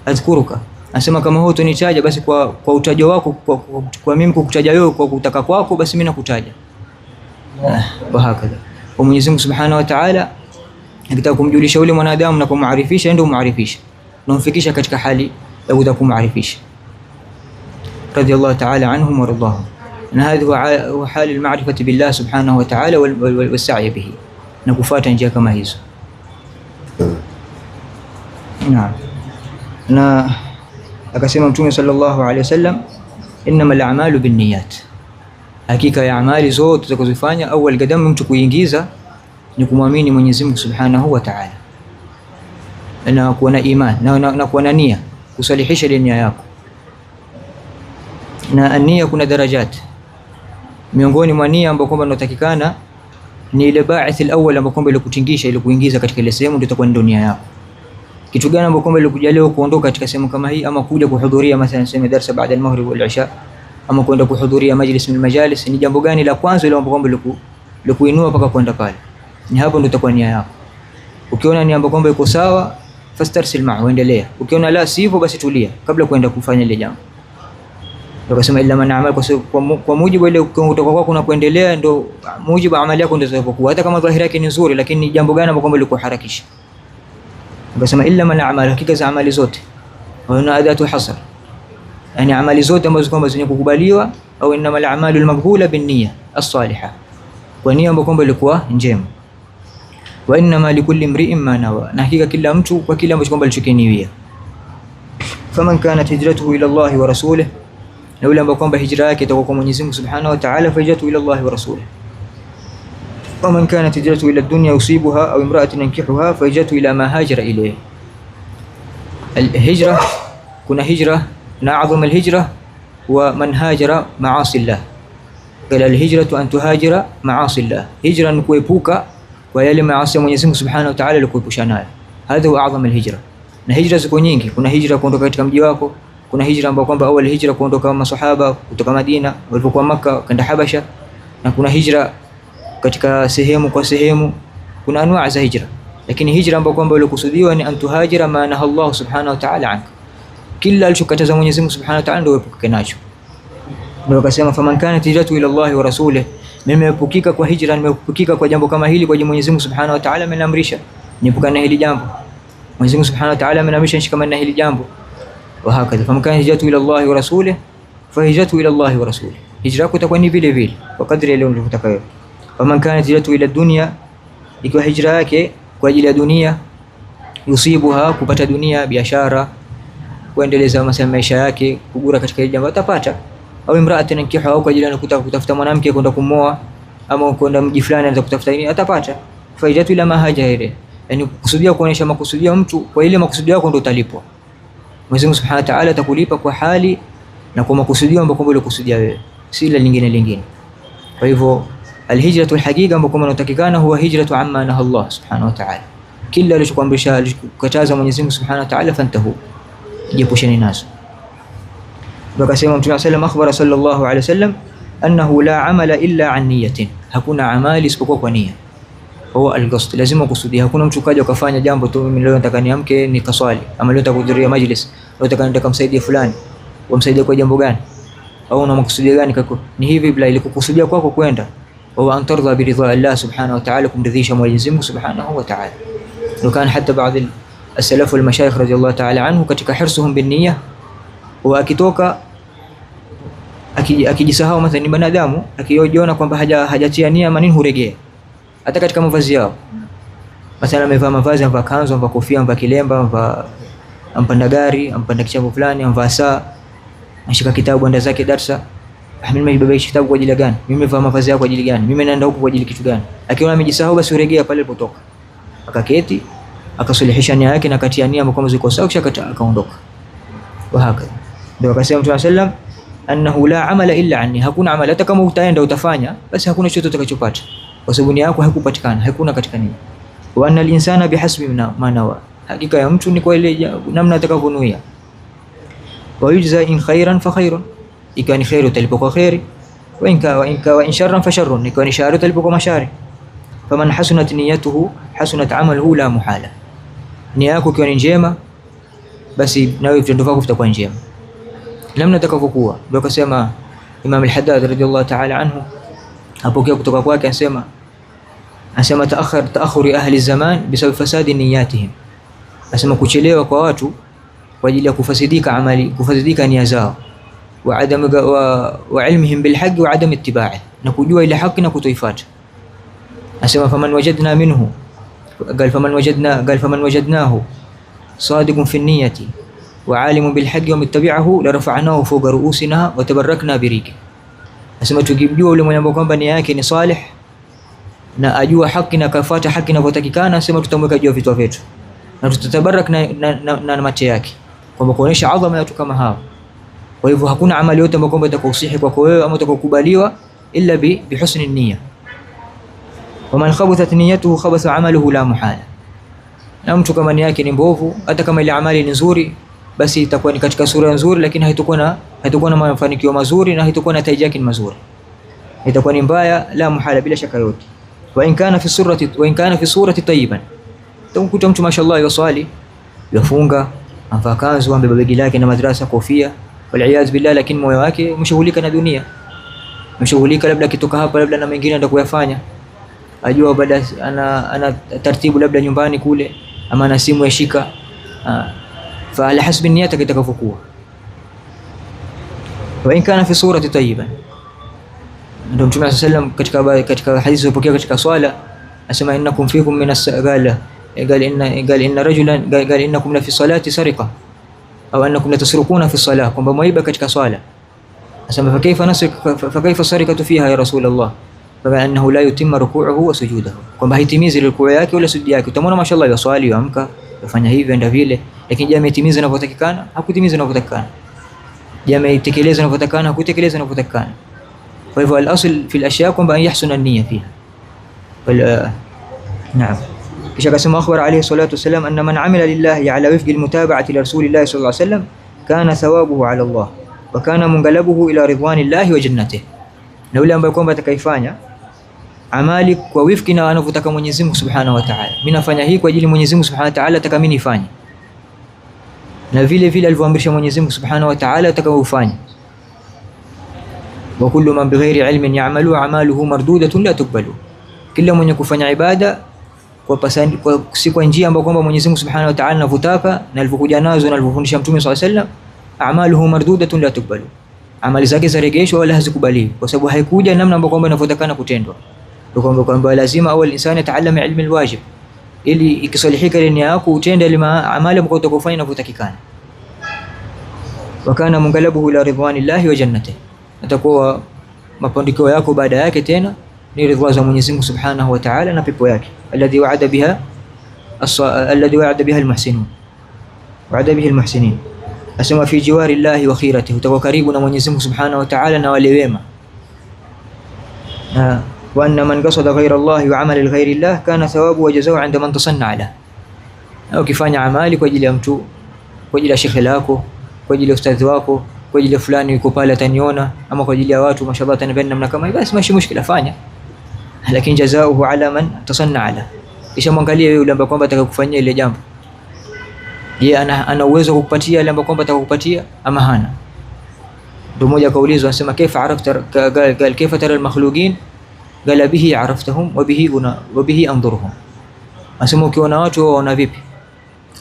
أذكرك. Anasema kama huo utonitaja basi kwa utajo wako, kwa mimi kukutaja wewe kwa kutaka kwako, basi mimi nakutaja. Wa hakadha. Kwa Mwenyezi Mungu subhanahu wa ta'ala akitaka kumjulisha yule mwanadamu na kumaarifisha, ndio muarifisha na umfikisha katika hali ya kutaka kumaarifisha. Radiyallahu ta'ala anhum wa radahum. Na hadhi huwa hali al-ma'rifati billah subhanahu wa ta'ala wal-sa'i bihi, na kufuata njia kama hizo. Na akasema Mtume sallallahu alayhi wasallam, innamal a'malu binniyat, hakika ya amali zote tutakazofanya awal kadamu mtu kuingiza ni kumwamini Mwenyezi Mungu subhanahu wa ta'ala, na kuwa na iman na kuwa na nia, kusalihisha nia yako. Na nia kuna darajat, miongoni mwa nia ambayo kwamba inatakikana ni ile ba'ith al-awwal ambayo kwamba ile kutingisha, ile kuingiza katika ile sehemu, ndio itakuwa ndio nia yako. Kitu gani ambacho kwamba ilikuja leo kuondoka katika sehemu kama hii, ama kuja kuhudhuria mathalan sema darasa baada al-maghrib wal isha, ama kwenda kuhudhuria majlis min majalis, ni jambo gani la kwanza ile ambacho kwamba ilikuinua mpaka kwenda pale? Ni hapo ndio itakuwa nia yako. Ukiona ni ambacho kwamba iko sawa, fastarsil ma'a, endelea. Ukiona la sivyo, basi tulia kabla kwenda kufanya ile jambo. Tukasema illa man amal, kwa mujibu ile kutoka kwako kuna kuendelea, ndio mujibu amali yako ndio zitakuwa, hata kama dhahiri yake ni nzuri, lakini jambo gani ambacho kwamba likuharakisha. Tukasema illa man amal, hakika za amali zote, wana adatu hasr, yani amali zote ambazo kwamba zenye kukubaliwa, au innamal a'malu al-maqbula bin-niyya as-salihah, kwa nia ambayo kwamba ilikuwa njema. Wa innama likulli imri'in ma nawa, na hakika kila mtu kwa kile ambacho kwamba alichokiniwia. Faman kanat hijratuhu ila Allah wa rasulih, na yule ambaye kwamba hijra yake itakuwa kwa Mwenyezi Mungu subhanahu wa ta'ala, fajatu ila Allah wa rasulih. Waman kanat hijratuhu ila dunya yusibuha au imra'atin yankihuha fajatu ila ma hajara ilayhi. Al-hijra, kuna hijra na a'zam al-hijra wa man hajara ma'asi Allah. Qala al-hijratu an tuhajira ma'asi Allah, hijra ni kuepuka kwa yale maasi ya Mwenyezi Mungu subhanahu wa ta'ala alikuepusha nayo. Hadha huwa a'zam al-hijra. Na hijra ziko nyingi, kuna hijra kuondoka katika mji wako, kuna hijra ambayo kwamba awali hijra kuondoka masahaba kutoka Madina walipokuwa Makka kwenda Habasha, na kuna hijra katika sehemu kwa sehemu, kuna anwaa za hijra. Lakini hijra ambayo kwamba ilikusudiwa ni antuhajira ma naha Allah subhanahu wa ta'ala anka, kila alichokataza Mwenyezi Mungu subhanahu wa ta'ala ndio uepuke nacho. Ndio akasema faman kanat hijratu ila Allah wa rasulih, nimeepukika kwa hijra, nimeepukika kwa jambo kama hili kwa Mwenyezi Mungu subhanahu wa ta'ala ameniamrisha niepukane na hili jambo. Mwenyezi Mungu subhanahu wa ta'ala ameniamrisha nishikamane na hili jambo. Wa hakadha faman kanat hijratu ila Allah wa rasulih fa hijratu ila Allah wa rasulih, hijra yako itakuwa ni vile vile kwa kadri ile unavyotaka. Faman kanat hijratu ila dunya, ikiwa hijra yake kwa ajili ya dunia, yusibuha, kupata dunia, biashara, kuendeleza maisha yake, kugura katika hili jambo atapata. Au imra'atan ankihu, au kwa ajili ya kutafuta mwanamke kwenda kumoa, ama kwenda mji fulani anaweza kutafuta nini, atapata. Faidatu ila ma haja ile, yani kusudia kuonesha makusudia mtu, kwa ile makusudia yako ndio utalipwa. Mwenyezi Mungu Subhanahu wa Ta'ala atakulipa kwa hali na kwa makusudio ambayo ulikusudia wewe, si la lingine. Kwa hivyo alhijratu alhaqiqa ambayo unatakikana huwa hijratu amma naha Allah Subhanahu wa Ta'ala. Kila alichokuamrisha, alikukataza Mwenyezi Mungu Subhanahu wa Ta'ala, fantahu, jiepusheni nazo. Wakasema Mtume akhbara sallallahu alayhi wasallam annahu la amala illa an niyatin, hakuna amali isipokuwa kwa nia. Huwa al-qasd, lazima kusudia. Hakuna mtu kaja ukafanya jambo tu, mimi leo nataka niamke nikaswali, ama leo nataka kuhudhuria majlis, leo nataka kumsaidia fulani, umsaidie kwa jambo gani, au una makusudio gani? Ni hivi bila ile kukusudia kwako kwenda, wa antardha bi ridha Allah Subhanahu wa Ta'ala, kumridhisha Mwenyezi Mungu Subhanahu wa Ta'ala. Ndio hata baadhi as-salaf wal mashayikh radiyallahu ta'ala anhu katika hirsuhum bin niyya, wa akitoka akijisahau, mathalan binadamu akijiona kwamba hajatia nia, manini huregea. Hata katika mavazi yao, mathalan amevaa mavazi, amevaa kanzu, amevaa kofia, amevaa kilemba, ampanda gari, ampanda kichapo fulani, amevaa saa, ashika kitabu anda zake darasa. Mimi nimebeba kitabu kwa ajili gani? Mimi nimevaa mavazi yako kwa ajili gani? Mimi naenda huko kwa ajili kitu gani? Akiona amejisahau, basi uregea pale alipotoka, akaketi, akasuluhisha nia yake na katia nia kama ziko sawa, kisha akaondoka. Wa haka ndio akasema Mtume sallam annahu la amala illa anni, hakuna amali hata kama utaenda utafanya, basi hakuna chochote utakachopata, kwa sababu nia yako haikupatikana, hakuna katika nia. Wa anna al-insana bihasbi ma nawa, hakika ya mtu ni kwa ile namna atakavyonuia. Wa yujza in khairan fa khairun, ikiwa ni khairu utalipa kwa khairi, wa in sharran fa sharrun, ikiwa ni shari utalipa kwa mashari. Faman hasunat niyatuhu hasunat amaluhu la muhala, nia yako ikiwa ni njema, basi nawe vitendo vyako vitakuwa njema namna utakavyokuwa. Ndio akasema Imam al-Haddad radiyallahu ta'ala anhu, apokea kutoka kwake, anasema ta'akhuri ahli zaman bisabab fasadi niyatihim, anasema kuchelewa kwa watu kwa ajili ya kufasidika nia zao, wa ilmihim bil haqq wa adam ittiba'i, na kujua ile haki na kutoifuata. Anasema faman wajadna minhu, faman wajadnahu sadiqun fi niyyati wa alimun bil haqq wa muttabi'ahu la rafa'nahu fawqa ru'usina wa tabarrakna biriki. Anasema tukimjua yule mwenye kwamba nia yake ni salih na ajua haki na kafuata haki inavyotakikana, anasema tutamweka juu ya vichwa vyetu na tutatabarak na mate yake, kwamba kuonesha adhama ya watu kama hao. Kwa hivyo hakuna amali yote ambayo kwamba itakusihi kwako wewe ama itakukubaliwa illa bi husni niyya. Waman khabathat niyyatuhu khabatha amaluhu la muhala, na mtu kama nia yake ni mbovu, hata kama ile amali ni nzuri, basi itakuwa ni katika sura nzuri, lakini haitakuwa na mafanikio mazuri na haitakuwa na tija yake mazuri, itakuwa ni mbaya la muhala bila shaka yote. Wa in kana fi surati tayyiban, utakuta mtu mashallah yusali, yafunga, amvaa kanzu, amebeba begi lake na madrasa, kofia, wal billah, lakini moyo wake mshughulika na dunia, mshughulika labda kitoka hapa labda na mengine ndio kuyafanya, ajua baada ana taratibu labda nyumbani kule, ama ana simu yashika, fa ala hasbi niyata kitakavyokuwa. Wa in kana fi surati tayyiban, ndio Mtume sallam katika hadithi iliyopokea katika swala asema innakum fikum min as-sagala, قال إن رجلا قال إنكم لفي الصلاة سرقة أو أنكم لتسرقون في الصلاة، kwamba mwaiba katika swala. Asema fakaifa السرقة فيها يا رسول الله؟ فقال أنه لا يتم ركوعه وسجوده, kwamba haitimizi rukuu yake wala sujudi yake. Utamwona mashallah yaswali, yaamka, yafanya hivi enda vile, lakini je, ametimiza inavyotakikana? Hakutimiza inavyotakikana. Je, ametekeleza inavyotakikana? Hakutekeleza inavyotakikana. Kwa hivyo al-asl fi al-ashya kwamba yahsuna an-niyya fiha. Naam. Kisha akasema akhbara alayhi salatu wasalam anna man amila lillahi ala wifqi almutaba'ati li rasulillahi sallallahu alayhi wasallam kana thawabuhu ala Allah wa kana mungalabuhu ila ridwanillahi wa jannatihi, na yule ambaye kwamba atakayefanya amali kwa wifqi na anavyotaka Mwenyezi Mungu Subhanahu wa Ta'ala. Mimi nafanya hii kwa ajili Mwenyezi Mungu Subhanahu wa Ta'ala, ataka mimi nifanye, na vile vile alivyoamrisha Mwenyezi Mungu Subhanahu wa Ta'ala atakaufanya. Wa kullu man bighairi ilmin ya'malu a'maluhu mardudatun la tuqbalu, kila mwenye kufanya ibada kwa si kwa njia ambayo kwamba Mwenyezi Mungu Subhanahu wa Ta'ala anavutaka na alivyokuja nazo na alivyofundisha Mtume sallallahu alayhi wasallam, a'maluhu mardudatun la tuqbalu, amali zake zarejeshwa wala hazikubaliwi, kwa sababu haikuja namna ambayo kwamba inavyotakana kutendwa. Ndio kwamba lazima awali insani ataalama ilmu alwajib, ili ikisalihika ile nia yako utende ile amali ambayo utakofanya inavyotakikana. wa kana munqalabuhu ila ridwanillahi wa jannatihi, atakuwa mapandikio yako baada yake tena ni ridwa za Mwenyezi Mungu Subhanahu wa Ta'ala na pepo yake. Alladhi wa'ada biha almuhsinun, wa'ada biha almuhsinin, asema fi jiwari llahi wa khiratihi, utakuwa karibu na Mwenyezi Mungu Subhanahu wa Ta'ala na wale wema. Wa anna man qasada ghayra Allahi wa amala li ghayri Allah kana thawabu wa jazaa'u 'inda man tasanna lahu. Ukifanya amali kwa ajili ya mtu, kwa ajili ya shekhe lako, kwa ajili ya ustadhi wako, kwa ajili ya fulani yuko pale ataniona, ama kwa ajili ya watu mashallah atanibani namna kama hiyo, basi mashi mushkila, fanya, lakini jazaa'uhu 'ala man tasanna lahu. Kisha mwangalie yule ambaye kwamba atakakufanyia ile jambo, je, ana uwezo wa kukupatia ile ambayo kwamba atakupatia ama hana? Ndio mmoja kaulizwa, anasema kaifa arafta, qal kaifa tara al-makhluqin, qala bihi araftahum wa bihi anzuruhum. Anasema ukiona watu waona vipi,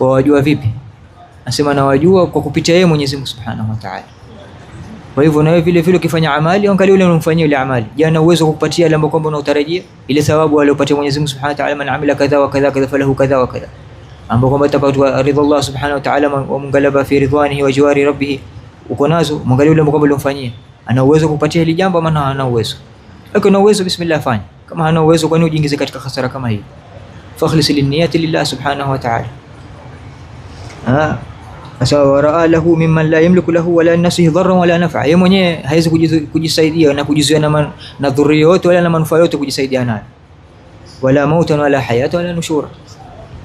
wajua vipi? Anasema nawajua kwa kupitia yeye Mwenyezi Mungu Subhanahu wa Ta'ala. Kwa hivyo na wewe vile vile ukifanya amali, angalia yule unamfanyia ile amali, je, ana uwezo wa kukupatia ile ambayo kwamba unatarajia ile thawabu aliyopatia Mwenyezi Mungu Subhanahu wa Ta'ala, man amila kadha wa kadha kadha falahu kadha wa kadha, ambapo kwamba atapata ridha Allah Subhanahu wa Ta'ala wa munqalaba fi ridwanihi wa jiwari rabbih. Uko nazo, mwangalie yule ambaye kwamba ulimfanyia ana uwezo kukupatia ile jambo ama hana uwezo. Akiwa na uwezo, bismillah, fanya. Kama hana uwezo, kwani ujiingize katika hasara kama hii? Fakhlis linniyati lillah Subhanahu wa Ta'ala. Asa waraa lahu mimman la yamliku lahu wala nafsihi dharran wala naf'a, yeye mwenyewe hawezi kujisaidia na kujizuia na dhurri yote wala na manufaa yote kujisaidia nayo, wala mautan wala hayatan wala nushura.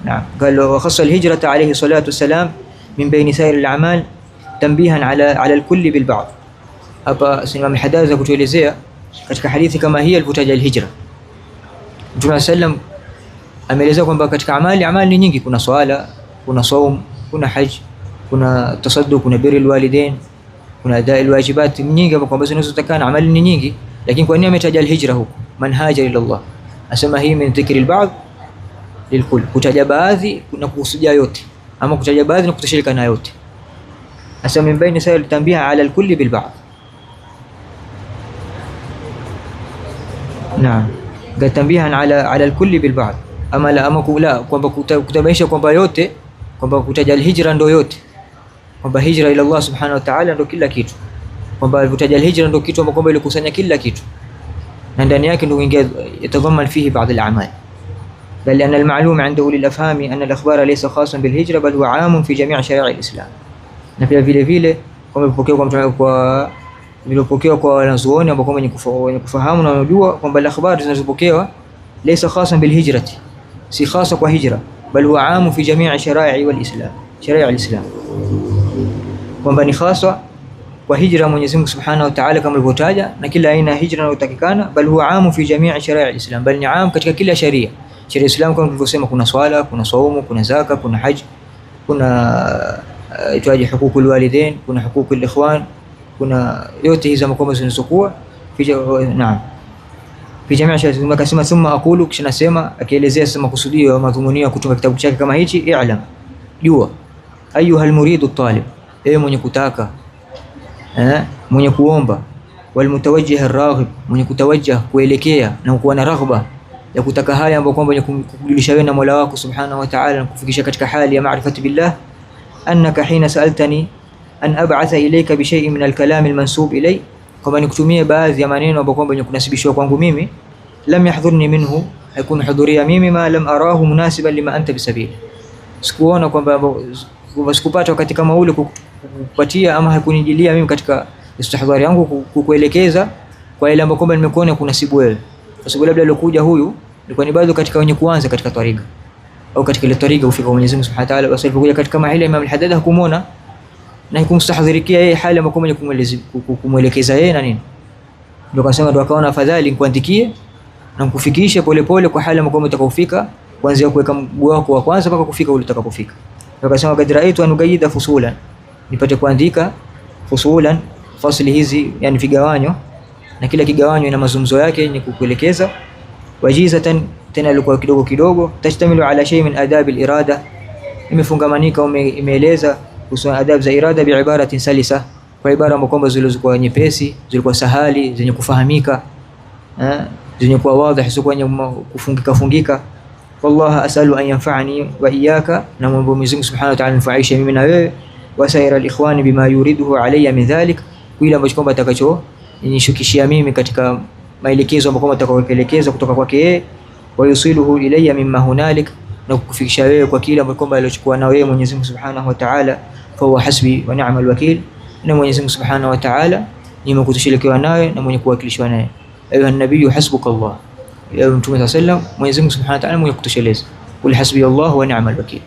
Naam, قال وخص الهجرة عليه الصلاة والسلام من بين سائر الأعمال تنبيها على الكل بالبعض. Hapa Imam al-Haddad kutuelezea katika hadithi kama hii alipotaja al-hijra, Mtume sallam ameeleza kwamba katika amali ni nyingi, kuna swala, kuna saum, kuna haji, kuna tasadduq, kuna birrul walidain, kuna adai wajibat nyingi ambazo zinazotakana, amali ni nyingi. Lakini kwa nini ametaja al-hijra huko, man haja ila Allah? Asema hii min dhikri al-ba'd lilkull, kutaja baadhi na kukusudia yote, ama kutaja baadhi na kutoshirika na yote. Asema min baini sa'il tanbiha ala al-kulli bil ba'd. Naam, gatambihan ala al-kulli bil ba'd, ama la ama kula kwamba kutabaisha kwamba yote, kwamba kutaja al-hijra ndio yote, kwamba hijra ila Allah Subhanahu wa Ta'ala ndio kila kitu, kwamba alivyotaja al-hijra ndio kitu kwamba ilikusanya kila kitu na ndani yake ndio ingia yatadhaman fihi baadhi al-a'mal. بل أن المعلوم عند أولي الأفهام أن الأخبار ليس خاصا بالهجرة بل هو عام في جميع شرائع الإسلام. Na pia vile vile kama vilipokewa kwa wanazuoni ambao wenye kufahamu na wanajua kwamba habari zinazopokewa laysa khasan bil hijrati, si khasa kwa hijra, bal huwa aam fi jami' shara'i wal islam, shara'i al islam, kwamba ni khasa kwa hijra Mwenyezi Mungu Subhanahu wa Ta'ala kama alivyotaja, na kila aina ya hijra inayotakikana, bal huwa aam fi jami' shara'i al islam, bal ni aam katika kila sharia Islam, kama tulivyosema, kuna swala, kuna saumu, kuna zaka, kuna haji, kuna itwaje hukukul walidain, kuna hukukul ikhwan, kuna yote hizo ambazo zinazokuwa naam fi jamii sharia. Akasema thumma aqulu, kisha nasema, akielezea sema kusudio au madhumuni ya kutunga kitabu chake kama hichi, i'lam, jua, ayuha almuridu talib, ewe mwenye kutaka, mwenye kuomba, wal mutawajjih arraghib, mwenye kutawajjah, kuelekea na kuwa na raghba ya kutaka haya ambayo kwamba kukujulisha wewe na Mola wako Subhanahu wa Ta'ala, na kufikisha katika hali ya maarifati billah. Annaka hina sa'altani an ab'atha ilayka bi shay'in min al-kalam al-mansub ilay, kwamba nikutumie baadhi ya maneno ambayo kwamba kunasibishwa kwangu mimi, lam yahdhurni minhu, haikun hudhuria mimi, ma lam arahu munasiban lima anta bisabili, sikuona kwamba sikupata wakati kama ule kukupatia, ama hakunijilia mimi katika istihdhari yangu kukuelekeza kwa ile ambayo kwamba nimekuona kunasibu wewe, kwa sababu labda alikuja huyu ilikuwa ni bado katika wenye kuanza katika tariqa au katika ile tariqa ufika Mwenyezi Mungu Subhanahu wa Ta'ala. Basi alipokuja katika kama ile, Imam al-Haddad hakumuona na hakumstahdhirikia yeye hali ambayo mwenye kumwelekeza yeye na nini, ndio akasema, ndio akaona afadhali nikuandikie na nikufikishe polepole kwa hali ambayo utakapofika, kuanzia kuweka mguu wako wa kwanza mpaka kufika ule utakapofika. Ndio akasema, kad ra'aytu an ugayyida fusulan, nipate kuandika fusulan, fasli hizi yani vigawanyo, na kila kigawanyo ina mazungumzo yake yenye kukuelekeza. Wajizatan, tena ilikuwa kidogo kidogo, tashtamilu ala shay min adab al-irada, imefungamanika imeeleza kuhusu adab za irada, bi ibaratin salisa, kwa ibara ambazo zilizokuwa nyepesi, zilikuwa sahali, zenye kufahamika, zenye kuwa wazi, sio kwenye kufungika. Wallahi asalu an yanfa'ani wa iyyaka, na Mwenyezi Mungu Subhanahu wa Ta'ala nifaishe mimi na wewe, wa saira al-ikhwani bima yuriduhu alayya min dhalik, kile ambacho kwamba atakacho nishukishia mimi katika maelekezo ambayo atakayoelekeza kutoka kwake yeye, wa yusiluhu ilayya mimma hunalik, na kukufikisha wewe kwa kile ambacho kwamba alichokuwa na wewe Mwenyezi Mungu Subhanahu wa Ta'ala. Fa huwa hasbi wa ni'mal wakil, na Mwenyezi Mungu Subhanahu wa Ta'ala ni mwenye kutushirikiwa naye na mwenye kuwakilishwa naye. Ayuha nabiyyu hasbukallah, ya Mtume sallam, Mwenyezi Mungu Subhanahu wa Ta'ala mwenye kutosheleza. Qul hasbi Allah wa ni'mal wakil,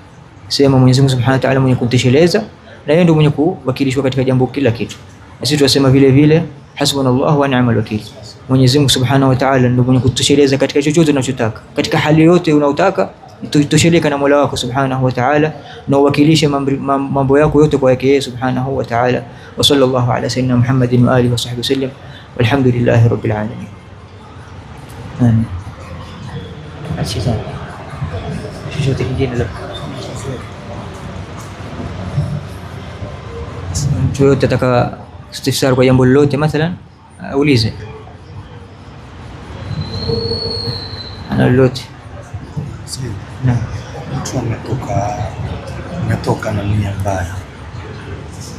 sema Mwenyezi Mungu Subhanahu wa Ta'ala mwenye kutosheleza na yeye ndiye mwenye kuwakilishwa katika jambo kila kitu. Na sisi tunasema vile vile hasbunallahu wa ni'mal wakil, Mwenyezi Mungu Subhanahu wa Ta'ala ndiye mwenye kutosheleza katika chochote unachotaka, katika hali yote unaotaka tosheleka na Mola wako Subhanahu wa Ta'ala, na uwakilishe mambo yako yote kwa yeye Subhanahu wa Ta'ala. Wa sallallahu ala sayyidina Muhammadin wa alihi wa sahbihi wasallam, walhamdulillahi rabbil alamin. Amin. Asante. Chochote kingine la mtu yote ataka istifsar kwa jambo lolote, mathalan aulize ana lolote. Na mtu ametoka na nia mbaya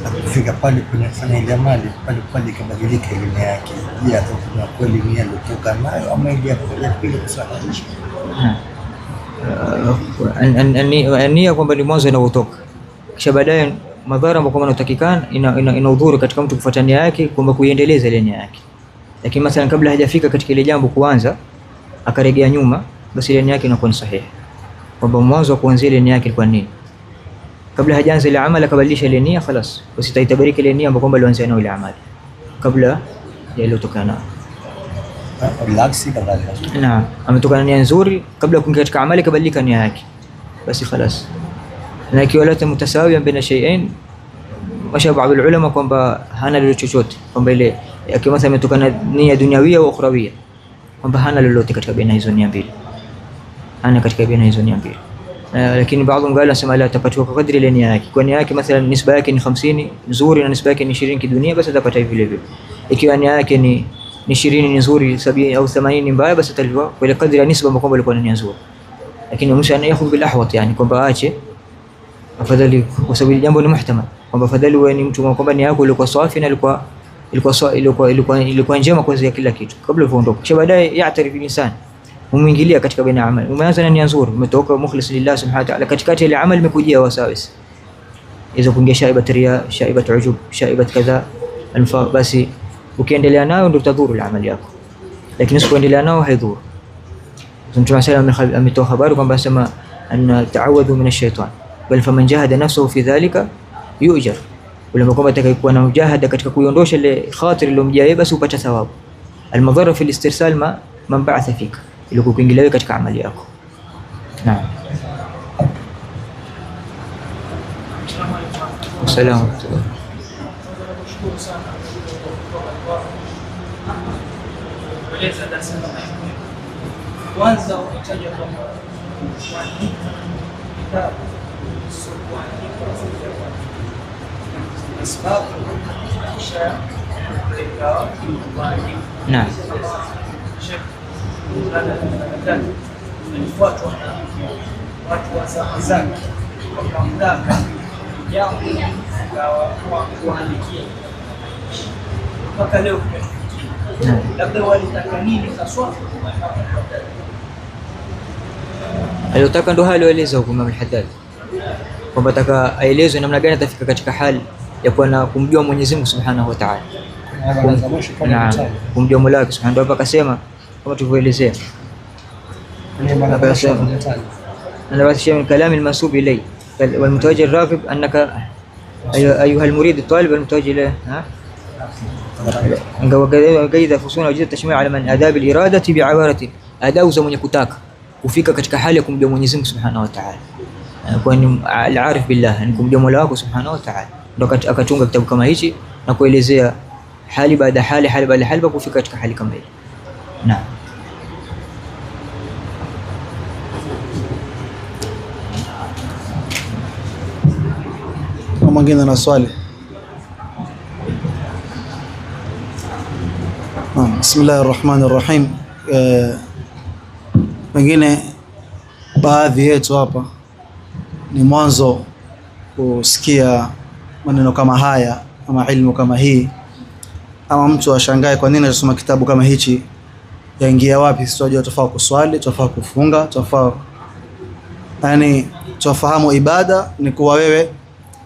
na kufika pale kunafanya ile amali pale ikabadilika ile nia yake, je, atakuwa kweli nia aliyotoka nayo ama ile ya pili kusafisha? Nia kwamba ni mwanzo inaotoka, kisha baadaye madhara ambayo kama inatakikana ina udhuru katika mtu kufuata nia yake, kwamba kuiendeleza ile nia yake. Lakini mathalan kabla hajafika katika ile jambo kuanza akaregea nyuma, basi ile nia yake inakuwa ni sahihi, kwamba mwanzo wa kuanzia ile nia yake ilikuwa nini. Kabla hajaanza ile amali akabadilisha ile nia, خلاص basi itaitabariki ile nia ambayo kwamba alianza nayo ile amali kabla ya ile tokana. Relax kadhalika. Naam, ametoka na nia nzuri, kabla ya kuingia katika amali kabadilika nia yake, basi خلاص. Na ikiwa la mutasawiya baina shay'ain, washa baadhi ulama kwamba hana lolote chochote, kwamba ile akiwa mathalan ametoka na nia dunyawia au ukhrawia, kwamba hana lolote katika baina hizo nia mbili, hana katika baina hizo nia mbili. Lakini baadhi wengine wanasema la, atapatiwa kwa kadri ile nia yake. Kwa nia yake mathalan nisba yake ni 50 nzuri na nisba yake ni 20 kidunia, basi atapata vile vile. Ikiwa nia yake ni 20 ni nzuri, 70 au 80 ni mbaya, basi atalipwa kwa ile kadri ya nisba ambayo kwamba ilikuwa ni nia nzuri. Lakini mwisho anayakhudh bil ahwat, yani kwamba aache afadhali, kwa sababu jambo ni muhtamal, kwamba afadhali wewe ni mtu kwamba nia yako ilikuwa safi na ilikuwa njema kwa kila kitu kabla uondoke, kisha baadaye yaatarifu insani umeingilia katika baina amali, umeanza na nia nzuri, umetoka mukhlis lillah subhanahu wa ta'ala, katikati ile amali imekujia wasawisi hizo, kuingia shaibat riya, shaibat ujub, shaibat kadha alfa, basi ukiendelea nayo ndio utadhuru ile amali yako, lakini usipoendelea nayo haidhuru. Mtume sallallahu alayhi ametoa habari kwamba sema anna ta'awadhu min ash-shaytan, bal faman jahada nafsuhu fi dhalika yu'jar, ule kwamba atakayekuwa na mujahada katika kuiondosha ile khatir iliyomjia, basi upata thawabu. Al-madhara fi al-istirsal man ba'atha fika, ili kuingilia katika amali yako. Naam. Salamu alaykum. Kwanza unataja kwamba naam, watu wa zama zake wakamtaka jambo kwa kuandikia mpaka leo, labda walitaka nini haswa? Aliyotaka ndo hali waeleza huko Imam al-Haddad, kwamba ataka aelezwe namna gani atafika katika hali ya kuwa na kumjua Mwenyezi Mungu Subhanahu wa Ta'ala, kumjua Mola wake Subhanahu wa Ta'ala. Akasema kama tulivyoelezea, anawasisha min kalami al-mansub ilay wal mutawajjih ar-raqib annaka ayuha al-murid at-talib al-mutawajjih ilayhi وكذا فصول وجد تشميل على من آداب الإرادة بعبارة أداء za mwenye kutaka kufika katika hali ya kumjua Mwenyezi Mungu Subhanahu wa Ta'ala, kwani al-arif billah ni kumjua Mola wako Subhanahu wa Ta'ala. Ndio akatunga kitabu kama hichi na kuelezea hali baada hali baada hali kufika katika hali kama hii. Naam. Mwingine na swali. Bismillahir Rahmanir Rahim. Wengine baadhi yetu hapa ni mwanzo kusikia maneno kama haya ama ilmu kama hii, ama mtu ashangae kwa nini anasoma kitabu kama hichi, yaingia wapi? Sisi tunajua tufaa kuswali, tufaa kufunga, tufaa yani tufahamu ibada ni kuwa wewe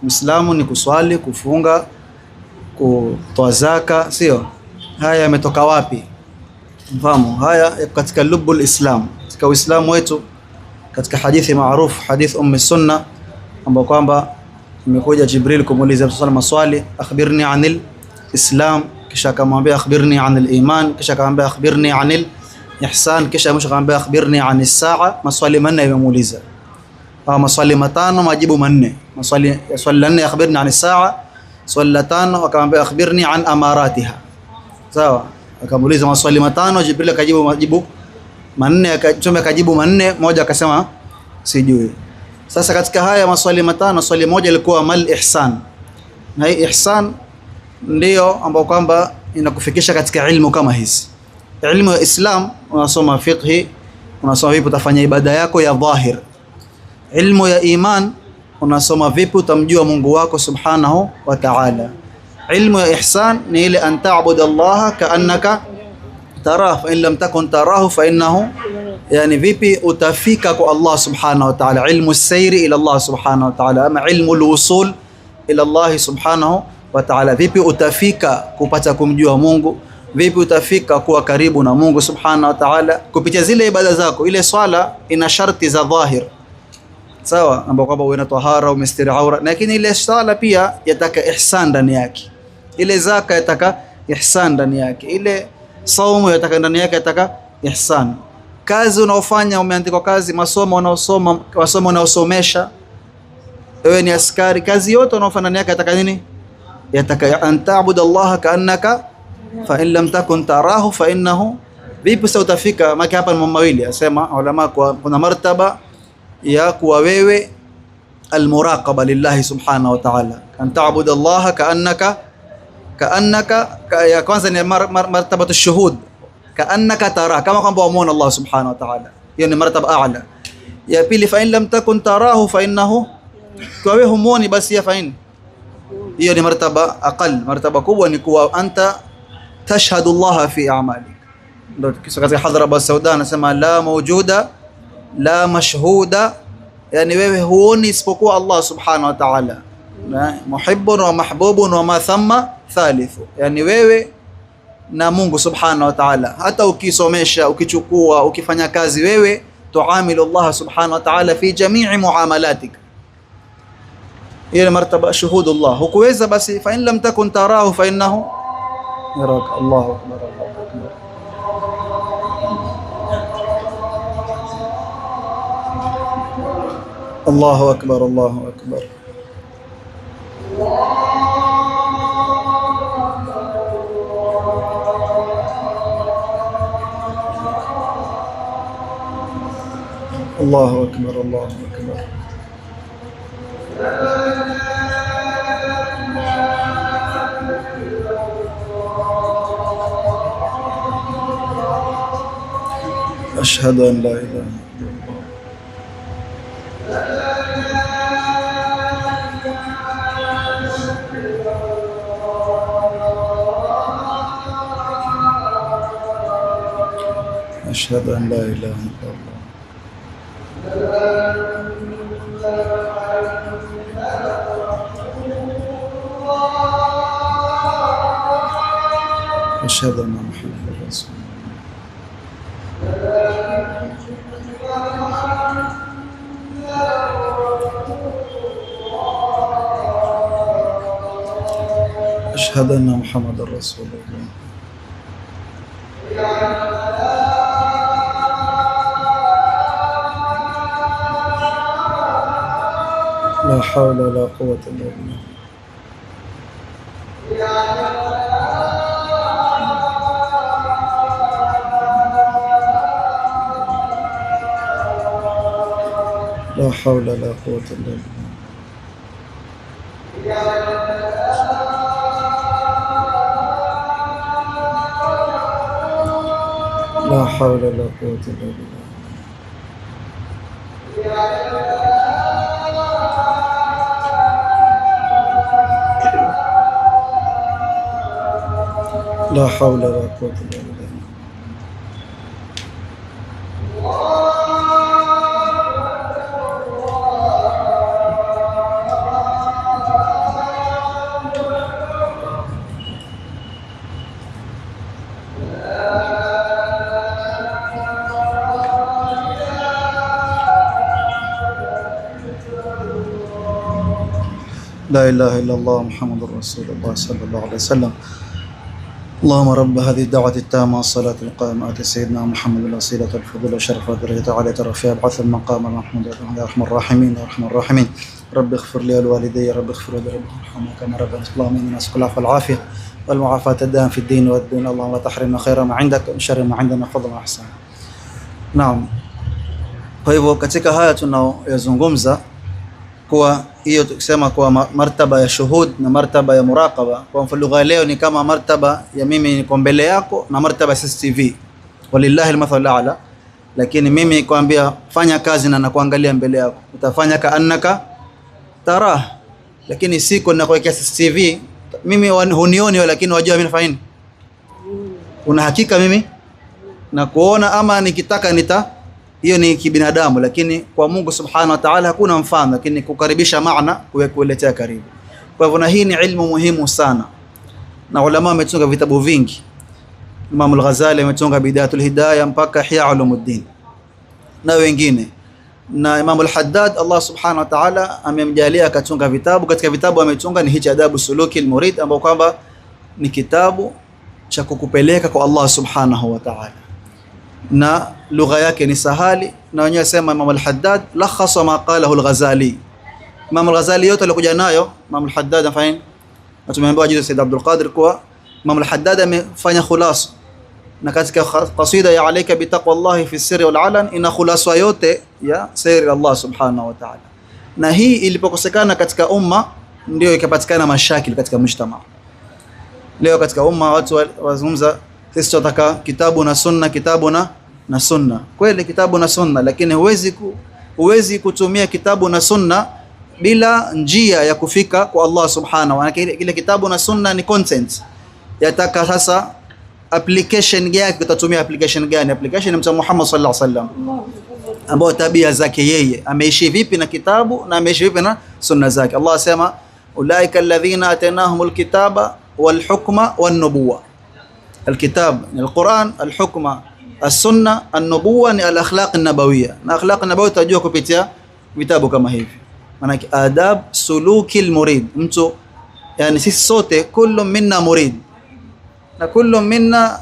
Muislamu ni kuswali, kufunga, kutoa zaka, sio? Haya yametoka wapi? Mfahamu haya katika lubul Islam, katika Uislamu wetu, katika hadithi maarufu, hadith Sunna, ambapo kwamba imekuja Jibril kumuuliza Mtume maswali, akhbirni anil Islam, kisha akamwambia akhbirni anil iman, kisha akamwambia akhbirni anil ihsan, kisha mwisho akamwambia akhbirni anis saa. Maswali manne yamemuuliza, maswali matano majibu manne. Swali la nne akhbirni anis saa, swali la tano akamwambia akhbirni an amaratiha. Sawa, akamuuliza maswali matano, Jibril akajibu majibu manne, Mtume akajibu manne, moja akasema sijui. Sasa katika haya maswali matano, swali moja lilikuwa mal ihsan, na hii ihsan ndio ambao kwamba inakufikisha katika ilmu kama hizi. Ilmu ya Islam unasoma fiqhi, unasoma vipi utafanya ibada yako ya dhahir. Ilmu ya iman unasoma vipi utamjua Mungu wako subhanahu wa ta'ala. Ilmu ya ihsan ni ile an ta'budu Allah ka'annaka tarahu fa in lam takun tarahu fa innahu, yani vipi utafika kwa Allah subhanahu wa ta'ala. Ilmu sayri ila Allah subhanahu wa ta'ala, ama ilmu al-wusul ila Allah subhanahu wa ta'ala. Vipi utafika kupata kumjua Mungu, vipi utafika kuwa karibu na Mungu subhanahu wa ta'ala kupitia zile ibada zako. Ile swala ina sharti za dhahir, sawa, ambapo kwamba uwe na tahara, umestiri aura, lakini ile swala pia yataka ihsan ndani yake. Ile zaka yataka ihsan ndani yake. Ile saumu yataka ndani yake yataka ihsan. Kazi unaofanya, umeandikwa kazi, masomo unaosoma, masomo unaosomesha, wewe ni askari, kazi yote unaofanya ndani yake yataka nini? Yataka an ta'budu Allah ka'annaka fa in lam takun tarahu fa innahu. Vipi sasa utafika? Maki hapa ni mambo mawili, asema ulama, kuna martaba ya kuwa wewe almuraqaba lillahi subhanahu wa ta'ala, an ta'budu Allah ka'annaka ya kwanza ni martabatu shuhud, ka'annaka tara, kama kwamba wamuona Allah subhanahu wa ta'ala. Hiyo ni martaba a'la. Ya pili, fa in lam takun tarahu fa innahu, kwa wewe humuoni basi ya fa in, hiyo ni martaba aqal. Martaba kubwa ni kuwa anta tashhadu Allah fi a'malik. Ndio kisa katika hadhara Abu Sauda anasema la mawjuda la mashhuda, yani wewe huoni isipokuwa Allah subhanahu wa ta'ala. Muhibbun wa mahbubun wa ma thamma thalithu, yani wewe na Mungu subhanahu wa ta'ala. Hata ukisomesha, ukichukua, ukifanya kazi, wewe tuamilu Allah subhanahu wa ta'ala fi jami'i muamalatik. Ile martaba shuhudullah. Hukuweza basi fa in lam takun tarahu fa innahu yaraka. Allahu akbar, Allahu akbar, Allahu akbar. Allahu akbar, Allahu akbar. أشهد أن لا إله إلا الله. أشهد أن لا إله إلا الله. أشهد أن محمدا رسول الله. أشهد أن محمدا رسول الله. لا حول ولا قوة إلا بالله. لا حول ولا قوة إلا بالله. لا حول ولا قوة إلا بالله. La hawla wala quwwata illa billah. لا إله إلا الله محمد رسول الله صلى الله عليه وسلم. اللهم رب هذه الدعوة التامة والصلاة القائمة آت سيدنا محمد الوسيلة الفضل والشرف والدرجة العالية الرفيعة ابعث المقام المحمود يا أرحم الراحمين يا أرحم الراحمين. رب اغفر لي ولوالدي، رب اغفر لي رب ارحمنا كما ربنا. اللهم إنا نسألك العفو والعافية والمعافاة الدائمة في الدين والدنيا. اللهم لا تحرمنا خير ما عندك ومن شر ما عندنا فضلا وإحسانا. Naam. Kwa hivyo katika haya tunayozungumza kwa hiyo tukisema kwa martaba ya shuhud na martaba ya muraqaba, kwa mfano lugha leo ni kama martaba ya mimi niko mbele yako na martaba ya CCTV, walillahi almathalu ala. Lakini mimi nikwambia fanya kazi na nakuangalia mbele yako, utafanya kaannaka tarah, lakini siko nakuwekea CCTV mimi hunioni, lakini wajua mimi nafanya nini, una hakika mimi na kuona, ama nikitaka hiyo ni kibinadamu, lakini kwa Mungu subhanahu wa ta'ala hakuna mfano, lakini kukaribisha maana kuletea karibu. Kwa hivyo na hii ni ilmu muhimu sana, na ulama wametunga vitabu vingi. Imam al-Ghazali ametunga Bidayatul Hidayah mpaka Ihya Ulumuddin na wengine, na Imam al-Haddad Allah subhanahu wa ta'ala amemjalia akatunga vitabu. Katika vitabu ametunga ni hichi Adabu Suluki al-Murid, ambao kwamba ni kitabu cha kukupeleka kwa Allah subhanahu wa ta'ala, na lugha yake ni sahali, na wenyewe sema Imam al-Haddad lakhasa ma qalahu al-Ghazali. Imam al-Ghazali yote alikuja nayo Imam al-Haddad afanya, na tumeambiwa juzi Said Abdul Qadir kwa Imam al-Haddad amefanya khulasa, na katika qasida ya alayka bi taqwallahi fi sirri wal alan ina khulasa yote ya siri Allah subhanahu wa ta'ala. Na hii ilipokosekana katika umma ndio ikapatikana mashakil katika mujtama. Leo katika umma watu wazungumza sisi tunataka kitabu na sunna, kitabu na sunna. Kweli kitabu na sunna, lakini huwezi kutumia kitabu na sunna bila njia ya kufika kwa Allah subhanahu wa ta'ala. Kile kitabu na sunna ni content, yataka sasa application yake, utatumia application gani? Application ya Mtume Muhammad sallallahu alaihi wasallam, ambao tabia zake yeye ameishi vipi na kitabu na ameishi vipi na sunna zake. Allah asema ulaika alladhina atainahumul kitaba wal hukma wan nubuwah. الكتاب القرآن، الحكمة السنة، النبوة ni al-akhlaq an-nabawiyya. Na akhlaq an-nabawiyya tutajua kupitia vitabu kama hivi. Maana adab suluki al-murid, mtu yani sisi sote kullu minna murid, na kullu minna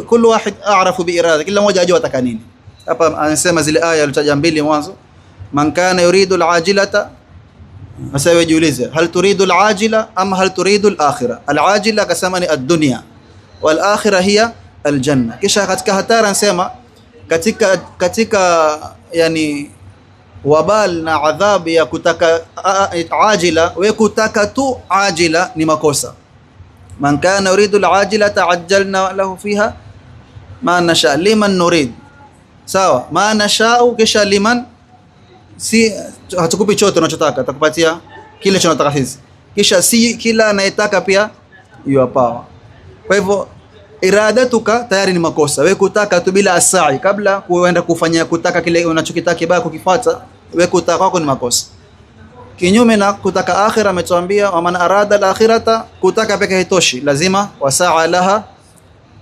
kullu wahid a'rafu bi irada, kila mmoja ajua ataka nini. Hapa anasema zile aya alitaja mbili mwanzo, man kana yuridu al-ajilata, sasa wewe jiulize, hal turidu al-ajila am hal turidu al-akhirah? Al-ajila akasema ni ad-dunya wal akhirah hiya aljanna. Kisha katika hatari anasema katika yani wabal na adhab ya kutaka ajila, we kutaka tu ajila ni makosa. Man kana yuridu alajila ta'ajjalna lahu fiha ma nasha liman nurid, sawa, ma nasha kisha liman, si hatukupi chote unachotaka, tutakupatia kile tunachotaka sisi, kisha si kila anayetaka pia yuapawa. Kwa hivyo iradatuka tayari ni makosa. Wewe kutaka tu bila asai, kabla kuenda kufanya kutaka kile unachokitaka kibaya kukifuata, wewe kutaka kwako ni makosa. Kinyume na kutaka akhira, ametuambia wa man arada al-akhirata, kutaka peke haitoshi, lazima wasaa laha,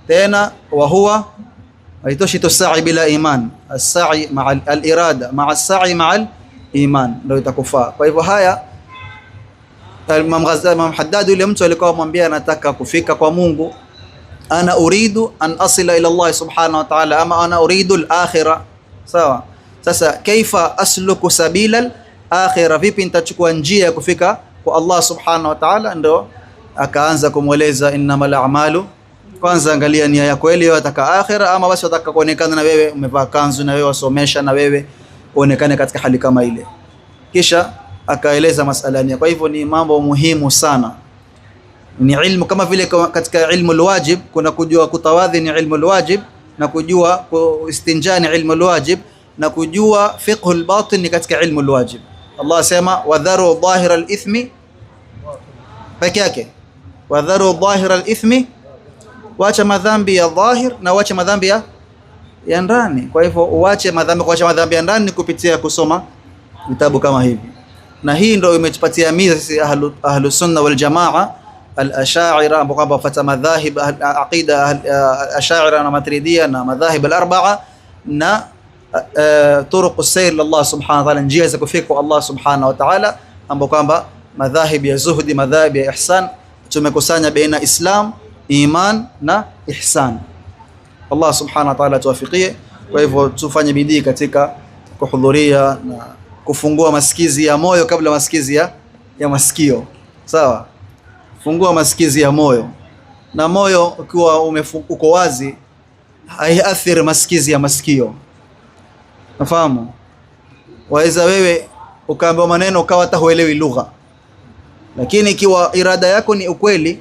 tena wa huwa haitoshi tu sa'i bila iman, as-sa'i ma'a al-irada ma'a as-sa'i ma'a al-iman ndio itakufaa. Kwa hivyo haya Imam Haddad yule mtu alikuwa amwambia anataka kufika kwa Mungu, ana uridu an asila ila Allah subhanahu wa ta'ala, ama ana uridu al-akhirah. Sawa, sasa kaifa asluku sabila al-akhirah, vipi nitachukua njia ya kufika kwa Allah subhanahu wa ta'ala? Ndio akaanza kumweleza innamal a'malu, kwanza angalia nia yako, kweli wewe unataka akhirah ama basi unataka kuonekana na wewe umevaa kanzu na wewe wasomesha na wewe uonekane katika hali kama ile. Kisha akaeleza masala nia. Kwa hivyo ni mambo muhimu sana, ni ilmu kama vile katika ilmu alwajib kuna kujua kutawadhi ni ilmu alwajib, na kujua istinja ni ilmu alwajib, na kujua fiqh albatin ni katika ilmu alwajib. Allah asema wadharu dhahira alithmi peke yake, wadharu dhahira alithmi wacha madhambi ya dhahir na wacha madhambi ya ndani. Kwa hivyo uache madhambi, kuacha madhambi ya ndani kupitia kusoma vitabu kama hivi, na hii ndio imetupatia miza sisi ahlu sunna wal jamaa al-ashaira, ambao kwamba wafuata madhahib aqida ashaira na maturidia na madhahib al-arba'a na turuq as-sayr ila Allah subhanahu wa ta'ala, njia za kufika kwa Allah subhanahu wa ta'ala, ambao kwamba madhahib ya zuhdi, madhahib ya ihsan, tumekusanya baina Islam, iman na ihsan. Allah subhanahu wa ta'ala tuwafikie. Kwa hivyo tufanye bidii katika kuhudhuria na kufungua masikizi ya moyo kabla masikizi ya masikio. Sawa, fungua masikizi ya moyo, na moyo ukiwa uko wazi haiathiri masikizi ya masikio. Nafahamu waweza wewe ukaambiwa maneno ukawa hata huelewi lugha, lakini ikiwa irada yako ni ukweli,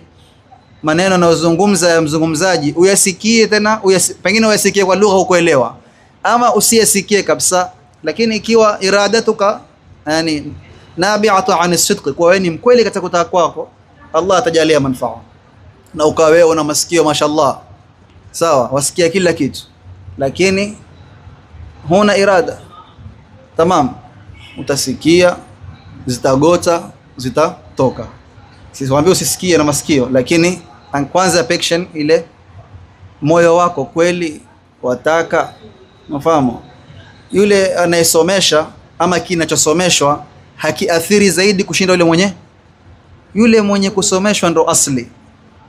maneno yanayozungumza ya mzungumzaji uyasikie, tena pengine uyasikie kwa lugha ukuelewa, ama usiyasikie kabisa, lakini ikiwa iradatuka yani nabi'atu an sidq, kwa wewe ni mkweli katika kutaka kwako, Allah atajalia manufaa. Na ukawa wewe una masikio mashallah, sawa, wasikia kila kitu, lakini huna irada, tamam, utasikia zitagota, zitatoka. Sisi waambie usisikie na masikio, lakini kwanza pection ile moyo wako kweli wataka. Mafahamu, yule anayesomesha ama kinachosomeshwa hakiathiri zaidi kushinda yule mwenye kusomeshwa, ndo asli.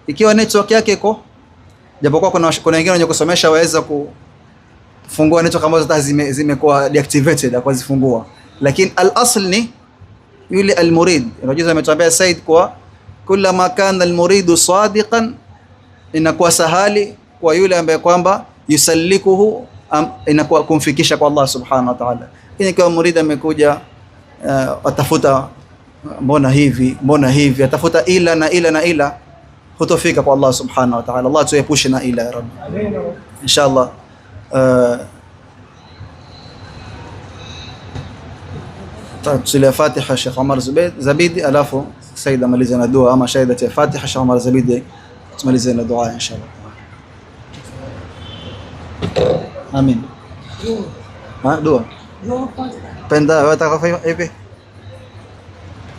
Ikiwa network yake iko, japokuwa kuna wengine wenye kusomesha waweza kufungua network ambazo zimekuwa deactivated akazifungua, lakini al-asl ni yule al-murid. Unajua ametuambia Said kwa kullama kana al-muridu sadiqan, inakuwa sahali kwa yule ambaye kwamba yusallikuhu, inakuwa kumfikisha kwa Allah subhanahu wa ta'ala. Lakini kwa murid amekuja atafuta mbona hivi, atafuta ila hutofika kwa Allah subhanahu wa ta'ala. Allah tuepushe na ila ya Rabbi, inshallah. Tusile Fatiha Sheikh Omar Zabidi, alafu Said amalize na dua, ama shaida ya Fatiha Sheikh Omar Zabidi tumalize na dua inshallah. Amin. Dua penda wataka hivi.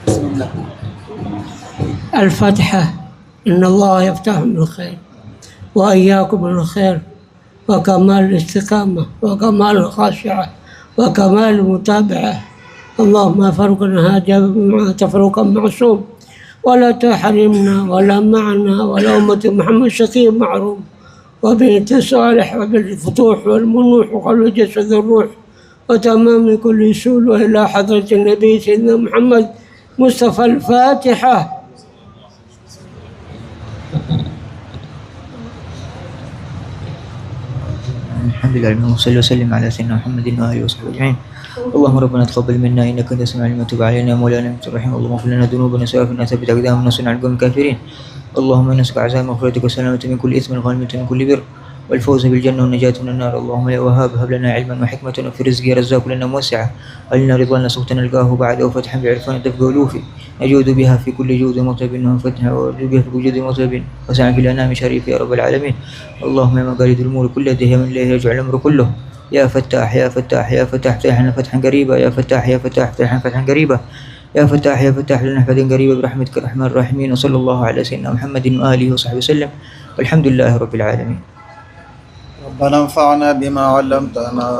Bismillah. الفاتحة. إن الله يفتح بالخير وإياكم بالخير وكمال الاستقامة وكمال الخاشعة وكمال المتابعة. اللهم فرقنا هذا تفرقا معصوم، ولا تحرمنا ولا معنا ولا أمة محمد شقي معروم، وبنت صالح وبالفتوح والمنوح وقلب جسد الروح وتمام كل سول، وإلى حضرة النبي سيدنا محمد مصطفى. الفاتحة. الحمد لله، اللهم صل وسلم على سيدنا محمد وآله وصحبه أجمعين. اللهم ربنا تقبل منا إنك أنت السميع العليم، وتب علينا مولانا أنت الرحيم. اللهم اغفر لنا ذنوبنا وإسرافنا ثبت أقدامنا وانصرنا على القوم الكافرين. اللهم إنا نسألك عزاء مغفرتك والسلامة من كل إثم والغنيمة من كل بر والفوز بالجنة والنجاة من النار. اللهم يا وهاب هب لنا علما وحكمة وفي رزقي رزاق لنا موسعة، علنا رضوانا سوف نلقاه بعد وفتحا بعرفان دفق ألوف، نجود بها في كل جود مطلب وفتحا ونجود بها في وجود مطلب وسعا في الأنام شريف يا رب العالمين. اللهم يا مقاليد الأمور كلها يا من إليه يرجع الأمر كله، يا فتاح يا فتاح يا فتاح افتح لنا فتحا قريبا، يا فتاح يا فتاح افتح لنا فتحا قريبا، يا فتاح يا فتاح لنا فتحا قريبا برحمتك الرحمن الراحمين. وصلى الله على سيدنا محمد وآله وصحبه وسلم، والحمد لله رب العالمين. ربنا انفعنا بما علمتنا